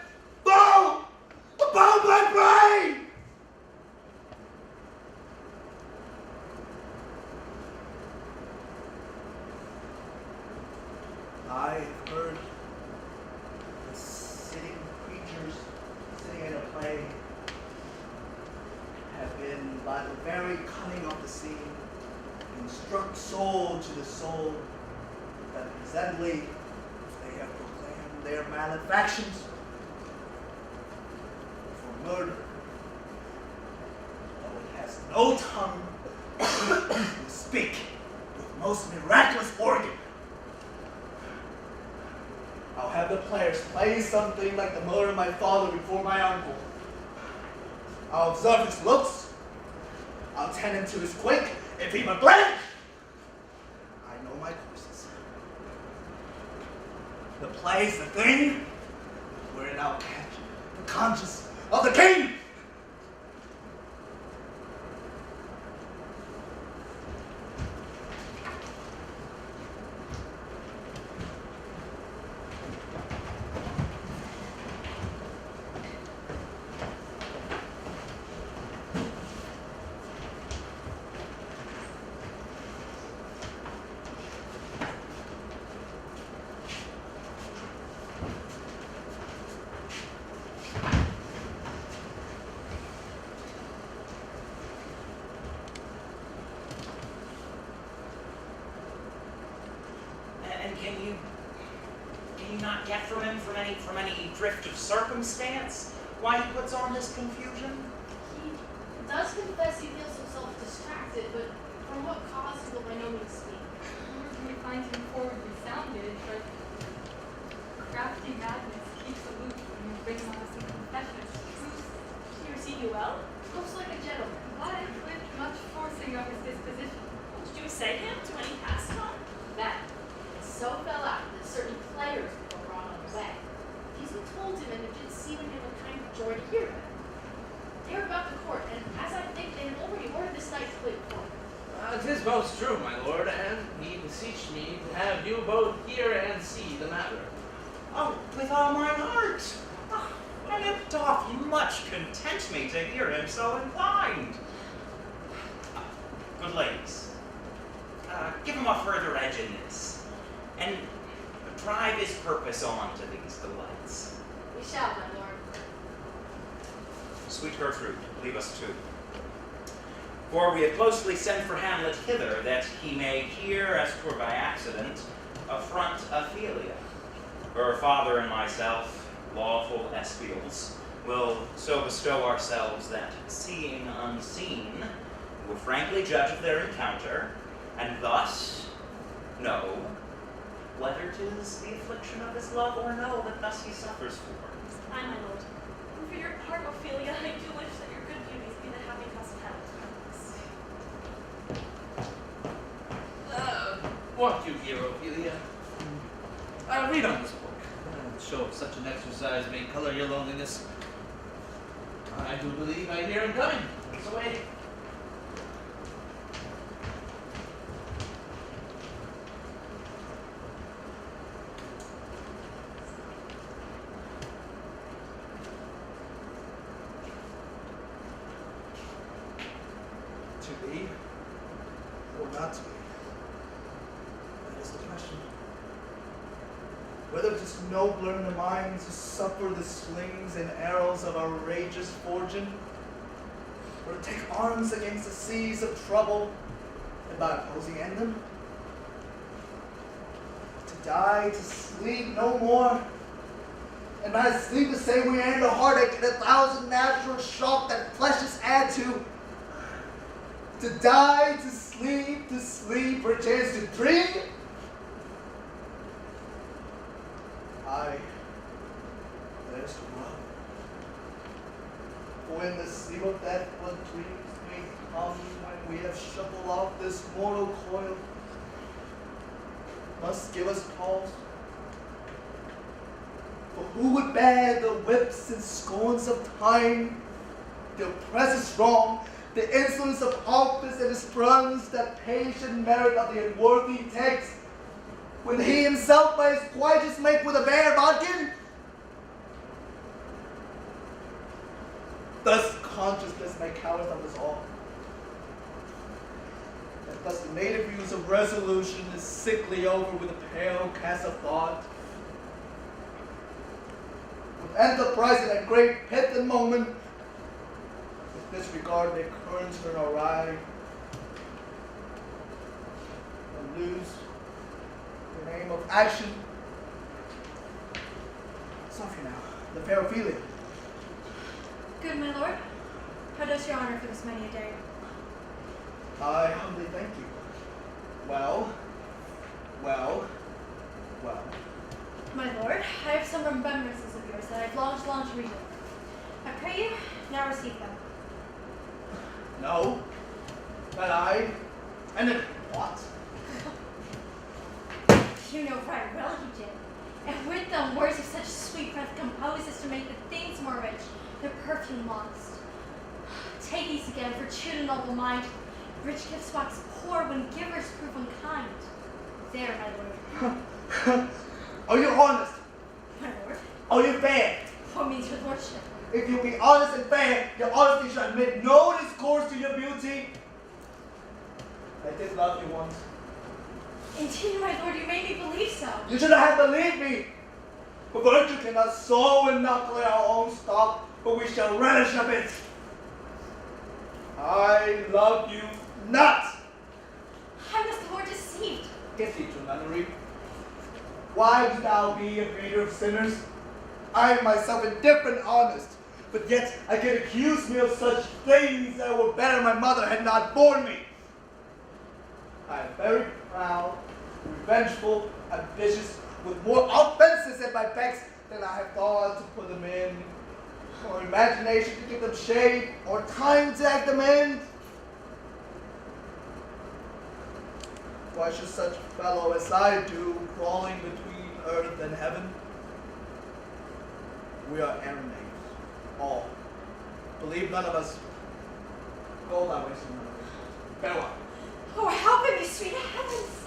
Speaker 5: Boom! Upon my brain! I have heard the sitting creatures sitting in a play have been by the very very cunning of the scene, instruct soul to the soul, that presently they have proclaimed their malefactions for murder, though it has no tongue to speak with most miraculous organ. I'll have the players play something like the murder of my father before my uncle. I'll observe his looks. I'll tend him to his quick. If he but blink, I know my courses. The play's the thing wherein I'll catch the conscience of the king.
Speaker 2: And can you not get from him from any drift of circumstance why he puts on this confusion?
Speaker 9: He does confess he feels himself distracted, but from what cause he will by no means speak.
Speaker 10: We find him forwardly sounded, but crafty madness keeps aloof when you bring him some confessions.
Speaker 3: He receive you well?
Speaker 9: Looks like a gentleman.
Speaker 10: But with much forcing of his disposition.
Speaker 3: Did you excite him to any pastime?
Speaker 9: That it so fell out that certain players were brought on the way. These who told him and it did seem to him a kind of joy to hear them. They were about the court, and as I think they had already ordered this night to play before.
Speaker 4: 'Tis most true, my lord, and he beseeched me to have you both hear and see the matter.
Speaker 2: Oh, with all my heart. Oh, and it doth much content me to hear him so inclined. Good ladies, give him a further edge in this, and drive his purpose on to these delights.
Speaker 9: We shall, my lord.
Speaker 2: Sweet Gertrude, leave us too. For we have closely sent for Hamlet hither, that he may hear, as 'twere by accident, affront Ophelia. Her father and myself, lawful espials, will so bestow ourselves that, seeing unseen, we will frankly judge of their encounter, and thus know whether 'tis the affliction of his love or no that thus he suffers for.
Speaker 3: Aye, my lord. And for your part, Ophelia, I do wish that your good beauties be the happy cause of Hamlet's happiness.
Speaker 4: What you hear, Ophelia? I read on this book. I'm sure such an exercise may color your loneliness. I do believe I hear him coming. So wait.
Speaker 5: To be or not to be? That is the question. Whether 'tis nobler in the mind to suffer the slings and arrows of outrageous fortune, or to take arms against the seas of trouble, and by opposing end them, to die, to sleep no more, and by sleep the same we end the heartache and 1,000 natural shock that fleshes add to die, to sleep, perchance to dream. Aye, there's to run. For when the sleep of death what dreams may come, when we have shuffled off this mortal coil, must give us pause. For who would bear the whips and scorns of time, the oppressor's wrong, the insolence of office and his spurns, that patient merit of the unworthy text, when he himself by his quietus make with a bare bodkin? Thus consciousness may cower of us all. That thus the native use of resolution is sickly over with a pale cast of thought. With enterprise and a great pith and moment, with disregard the currents in our ride, and lose the name of action. Softer now, the fair feeling.
Speaker 6: Good, my lord. How does your honor for this many a day?
Speaker 5: I humbly thank you. Well.
Speaker 6: My lord, I have some remembrances of yours that I've longed to read over. I pray you, now receive them.
Speaker 5: No. And then what?
Speaker 6: You know right well you did. And with them words of such sweet breath composed as to make the things more rich, their perfume lost. Take these again, for true to noble mind. Rich gifts wax poor when givers prove unkind. There, my lord.
Speaker 5: Are you honest?
Speaker 6: My lord,
Speaker 5: Are you fair?
Speaker 6: what means your lordship?
Speaker 5: If you be honest and fair, your honesty shall admit no discourse to your beauty. I did love you once.
Speaker 6: Indeed, my lord, you made me believe so.
Speaker 5: You should have believed me. For virtue cannot sow and inoculate our own stock, but we shall relish of it. I love you not.
Speaker 6: How was the Lord deceived?
Speaker 5: Cathedral nunnery. Why would thou be a breeder of sinners? I am myself indifferent honest, but yet I can accuse me of such things that were better my mother had not borne me. I am very proud, revengeful, ambitious, with more offenses at my backs than I have thought to put them in, or imagination to give them shape, or time to act them in. Why should such a fellow as I do, crawling between earth and heaven? We are errand knaves, all. Believe none of us. Go thy way, son. Farewell.
Speaker 6: Oh, help me, sweet heavens!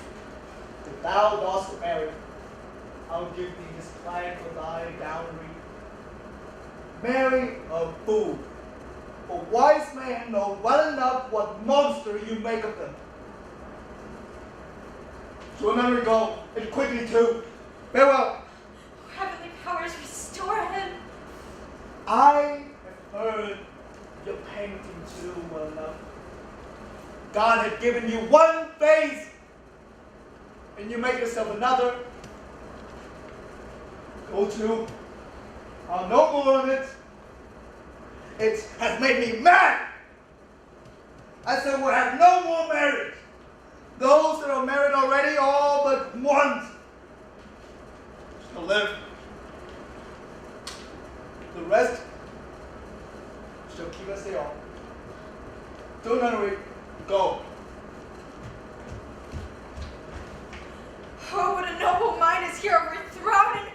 Speaker 5: If thou dost marry, I'll give thee this flag for thy dowry. Marry a fool, for wise men know well enough what monster you make of them. So remember to go, and quickly too. Farewell.
Speaker 6: Heavenly powers, restore him.
Speaker 5: I have heard your painting too well enough. God had given you one face, and you make yourself another. Go to. I'll no more on it. It has made me mad. I said we'll have no more marriage. Those that are married already, all but one, shall live. The rest shall keep as they are. Do nunnery, go.
Speaker 6: Oh, what a noble mind is here overthrown, and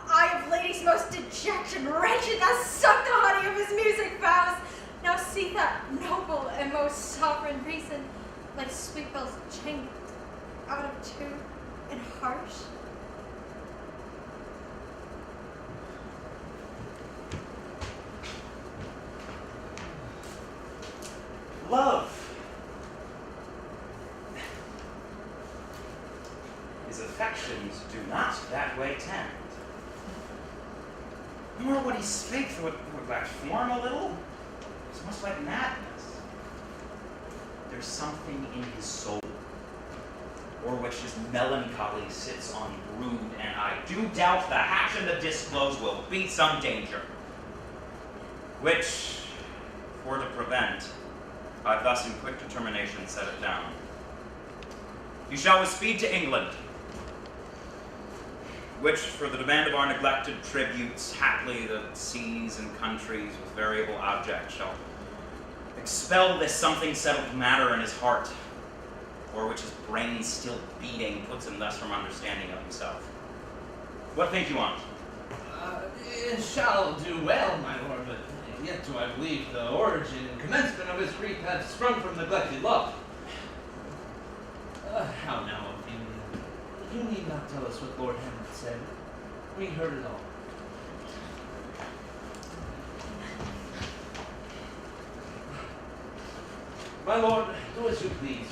Speaker 6: I of ladies most dejected, wretched, that sucked the honey of his music vows. Now see that noble and most sovereign reason, like sweet bells changed, out of tune and harsh.
Speaker 2: Love his affections do not that way tend, nor what he spake would that form a little. It's much like madness. There's something in his soul, o'er which his melancholy sits on brood, and I do doubt the hatch and the disclose will be some danger, which, for to prevent, I thus in quick determination set it down. You shall with speed to England, which for the demand of our neglected tributes, haply the seas and countries with variable objects shall expel this something settled matter in his heart, or which his brain still beating puts him thus from understanding of himself. What think you want?
Speaker 4: It shall do well, my lord, but yet do I believe the origin and commencement of his grief hath sprung from neglected love. How now, Ophelia? You need not tell us what Lord Hamlet said. We heard it all. My lord, do as you please.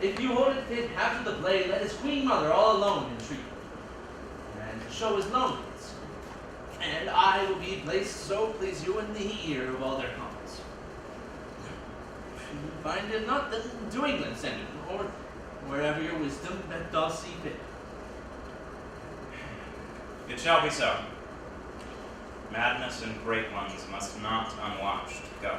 Speaker 4: If you hold it fit, after the play, let his queen mother all alone entreat, and show his loneliness. And I will be placed so please you in the ear of all their comments. find it not the New England send it, or wherever your wisdom that does see fit.
Speaker 2: It shall be so. Madness and great ones must not unwatched go.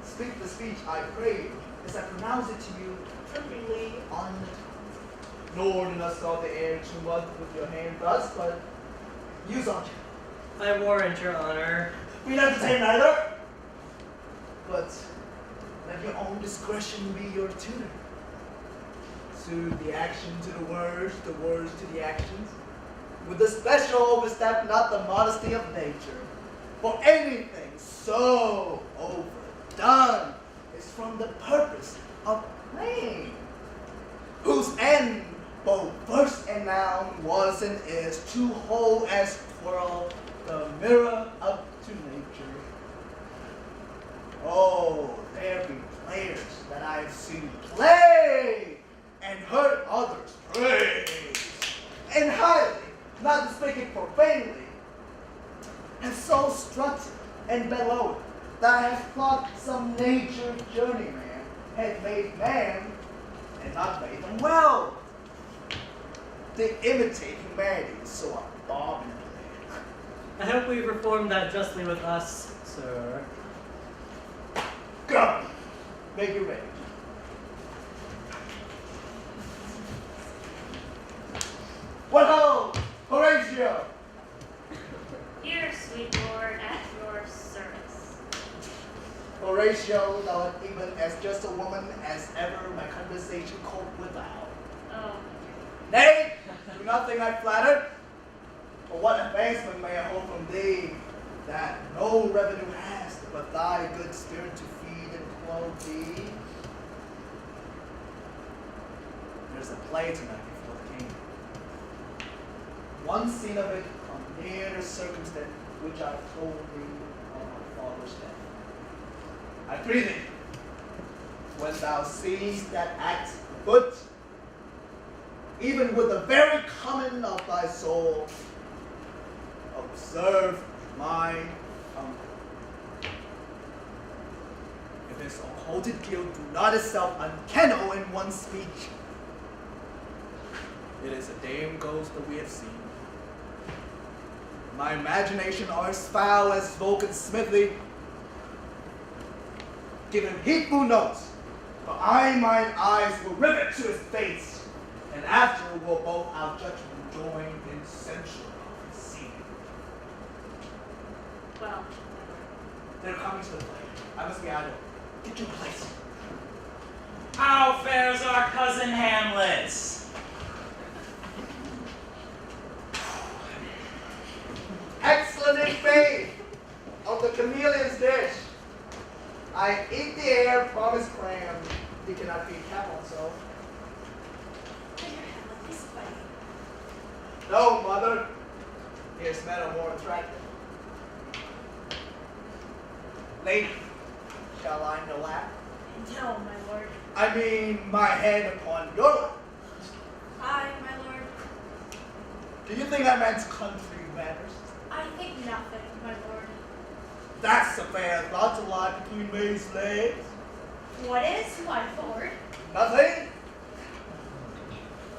Speaker 5: Speak the speech I pray you, as I pronounce it to you tremblingly on the tongue. Nor do not start the air too much with your hand thus, but use on it.
Speaker 11: I warrant your honor.
Speaker 5: Be not detained either, but let your own discretion be your tutor. Soothe the action to the words to the actions, with the special overstep not the modesty of nature. For anything so overdone is from the purpose of playing, whose end, both verse and noun, was and is to hold as twirl the mirror up to nature. Oh, there be players that I have seen play and heard others praise, and highly, not to speak it profanely, have so strutted and bellowed that I have thought some nature journeyman had made man and not made them well. They imitate humanity, so I bob and play.
Speaker 11: I hope we perform that justly with us, sir.
Speaker 5: Go! Make it ready. What ho! Horatio!
Speaker 7: Here, sweet lord, at your service.
Speaker 5: Horatio, thou art even as just a woman as ever my conversation cope without.
Speaker 7: Oh,
Speaker 5: Nay, do not think I flattered. For what advancement may I hope from thee, that no revenue hast, but thy good spirit to feed and clothe thee? There's a play tonight before the king. One scene of it come near the circumstance which I told thee on my father's death. I pray thee, when thou seest that act afoot, even with the very common of thy soul, observe my tongue. If its occulted guilt do not itself unkennel in one speech, it is a damned ghost that we have seen. My imagination are as foul as Vulcan's smithy. Give him heedful notes, for mine eyes will rivet to his face, and after will both our judgment join in censure of his scene.
Speaker 7: well,
Speaker 5: They're coming to the play. I must be idle. Get your place.
Speaker 2: How fares our cousin Hamlet?
Speaker 5: Excellent in faith of the chameleon's dish. I eat the air, promise cram. He cannot feed Capon so. No, mother. His men are more attractive. Lady, shall I no lap?
Speaker 6: No, my lord.
Speaker 5: I mean, my head upon your lap.
Speaker 6: Aye, my lord.
Speaker 5: Do you think I meant country manners?
Speaker 6: I think nothing, my lord.
Speaker 5: That's a fair thought to lie between May's legs.
Speaker 6: What is, my lord?
Speaker 5: Nothing?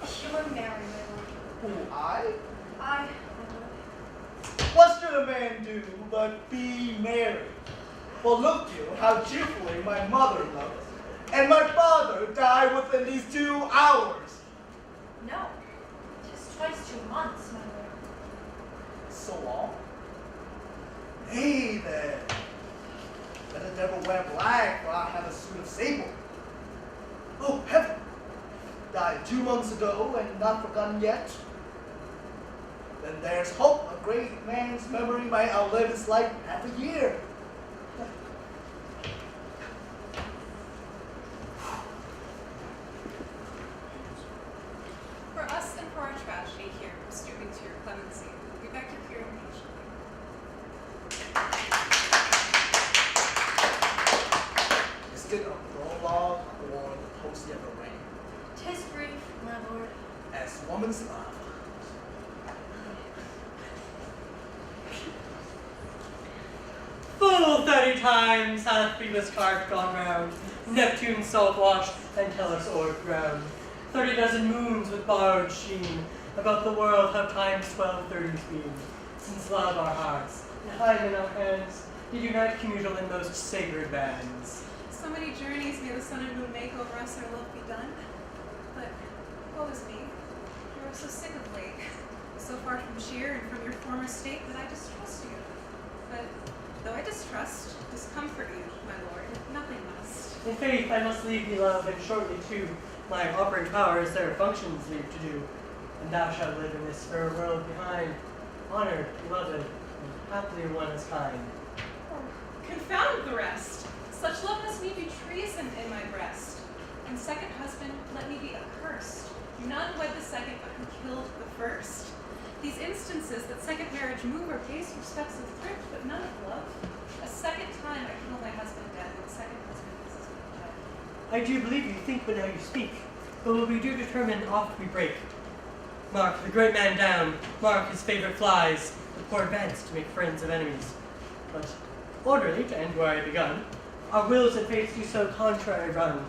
Speaker 6: You are married, my lord.
Speaker 5: Who, I?
Speaker 6: I, my lord.
Speaker 5: What should a man do but be married? For look you, how cheerfully my mother looks, and my father died within these 2 hours.
Speaker 6: No, 'tis twice 2 months, my lord.
Speaker 5: So long? Nay then, let the devil wear black, for I have a suit of sable. Oh heaven, died 2 months ago and not forgotten yet. then there's hope. A great man's memory might outlive his life half a year.
Speaker 12: For us and for our tragedy here, stooping to your clemency, we beg your hearing patiently.
Speaker 5: Is it a prologue or the poesy of a rain?
Speaker 6: 'Tis brief, my lord.
Speaker 5: As woman's love.
Speaker 11: Full 30 times hath Phoebus' cart gone round, Neptune's salt washed, and Tellus o'ered ground. 30 dozen moons with borrowed sheen, about the world have times 1230s been, since love our hearts, and time in our hands, did unite communal in most sacred bands.
Speaker 12: So many journeys may the sun and moon make over us our love be done. But woe is me, you are so sick of late, so far from cheer and from your former state that I distrust you. But though I distrust, discomfort you, my lord, nothing must.
Speaker 11: In faith I must leave thee, love, and shortly too, my operating powers their functions leave to do, and thou shalt live in this fair world behind, honored, beloved, and haply one is kind.
Speaker 12: Confound the rest! Such love must need be treason in my breast. And second husband, let me be accursed. None wed the second, but who killed the first. These instances that second marriage move are base respects of thrift, but none of love. A second time I kill my husband dead, when second husband kisses me dead.
Speaker 11: I do believe you think but now you speak, but what we do determine oft we break. Mark the great man down, mark his favorite flies, the poor advance to make friends of enemies. But orderly, to end where I begun, our wills and fates do so contrary run.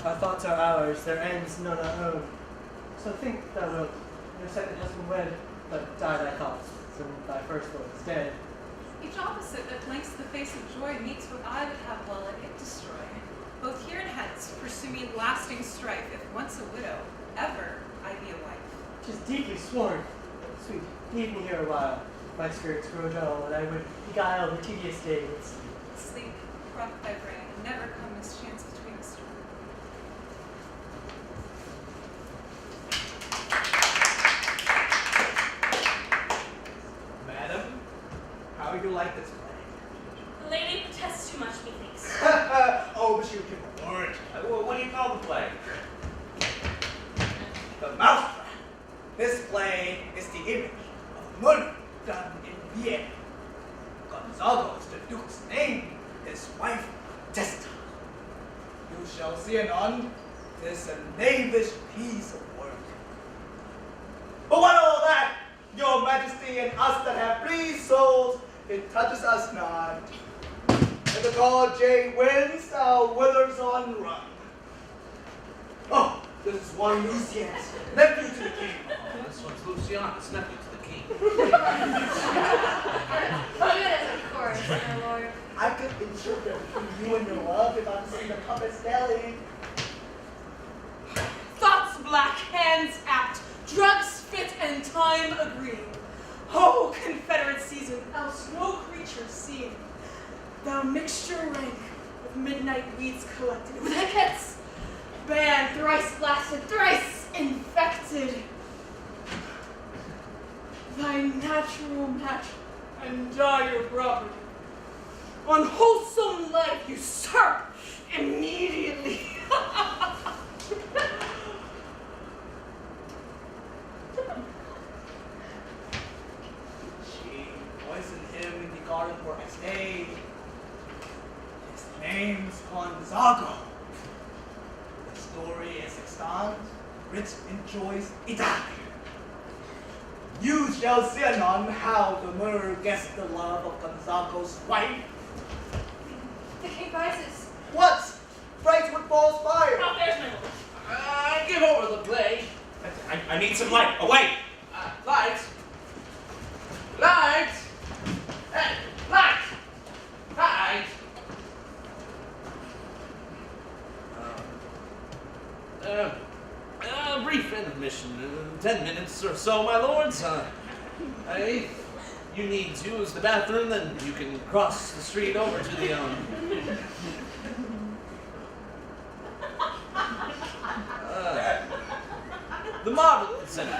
Speaker 11: Our thoughts are ours, their ends none our own. So think thou wilt, your second husband wed, but die thy thoughts, when thy first lord is dead.
Speaker 12: Each opposite that blinks the face of joy meets what I would have well let it destroy. Both here and hence pursue me lasting strife, if once a widow, ever I be a wife.
Speaker 11: 'Tis deeply sworn. Sweet, leave me here a while. My spirits grow dull, and I would beguile the tedious day with sleep.
Speaker 12: Sleep, rock thy brain, and never come mischance between us two.
Speaker 5: Madam, how do you like this play?
Speaker 3: The lady protests too much, methinks.
Speaker 5: Oh, but you give a word.
Speaker 2: What do you call the play?
Speaker 5: The Mousetrap. This play is the image of murder done in Vienna. Gonzago is the Duke's name, his wife Testa. You shall see anon, 'tis a knavish piece of work. But what all that, your majesty and us that have free souls, it touches us not. If the god J wins, our withers on run. Oh, this is one Lucian's nephew to the king.
Speaker 4: Oh, this one's Lucianus, nephew to the king.
Speaker 6: Good as a chorus, my lord.
Speaker 5: I could interpret between you and your love if I'm seeing the puppet's belly.
Speaker 8: Thoughts black, hands apt, drugs fit and time agreeing. Oh, confederate season, else no creature seen. Thou mixture rank with midnight weeds collected, with hecats, banned, thrice blasted, thrice infected. Thy natural match and dire property. Unwholesome life usurp immediately.
Speaker 5: She poisoned him in the garden where I stayed. His name's Gonzago. The story is extant, rich in joys Italy. You shall see anon how the murderer gets the love of Gonzago's wife.
Speaker 6: The king rises.
Speaker 5: What? Bright wood falls fire.
Speaker 3: Oh, there's my lord.
Speaker 4: Give over the play.
Speaker 2: I need some light. Away!
Speaker 4: Lights. Lights. Hey, lights. Lights. Brief intermission, 10 minutes or so, my lords. If you need to use the bathroom, then you can cross the street over to the the Marvel Center.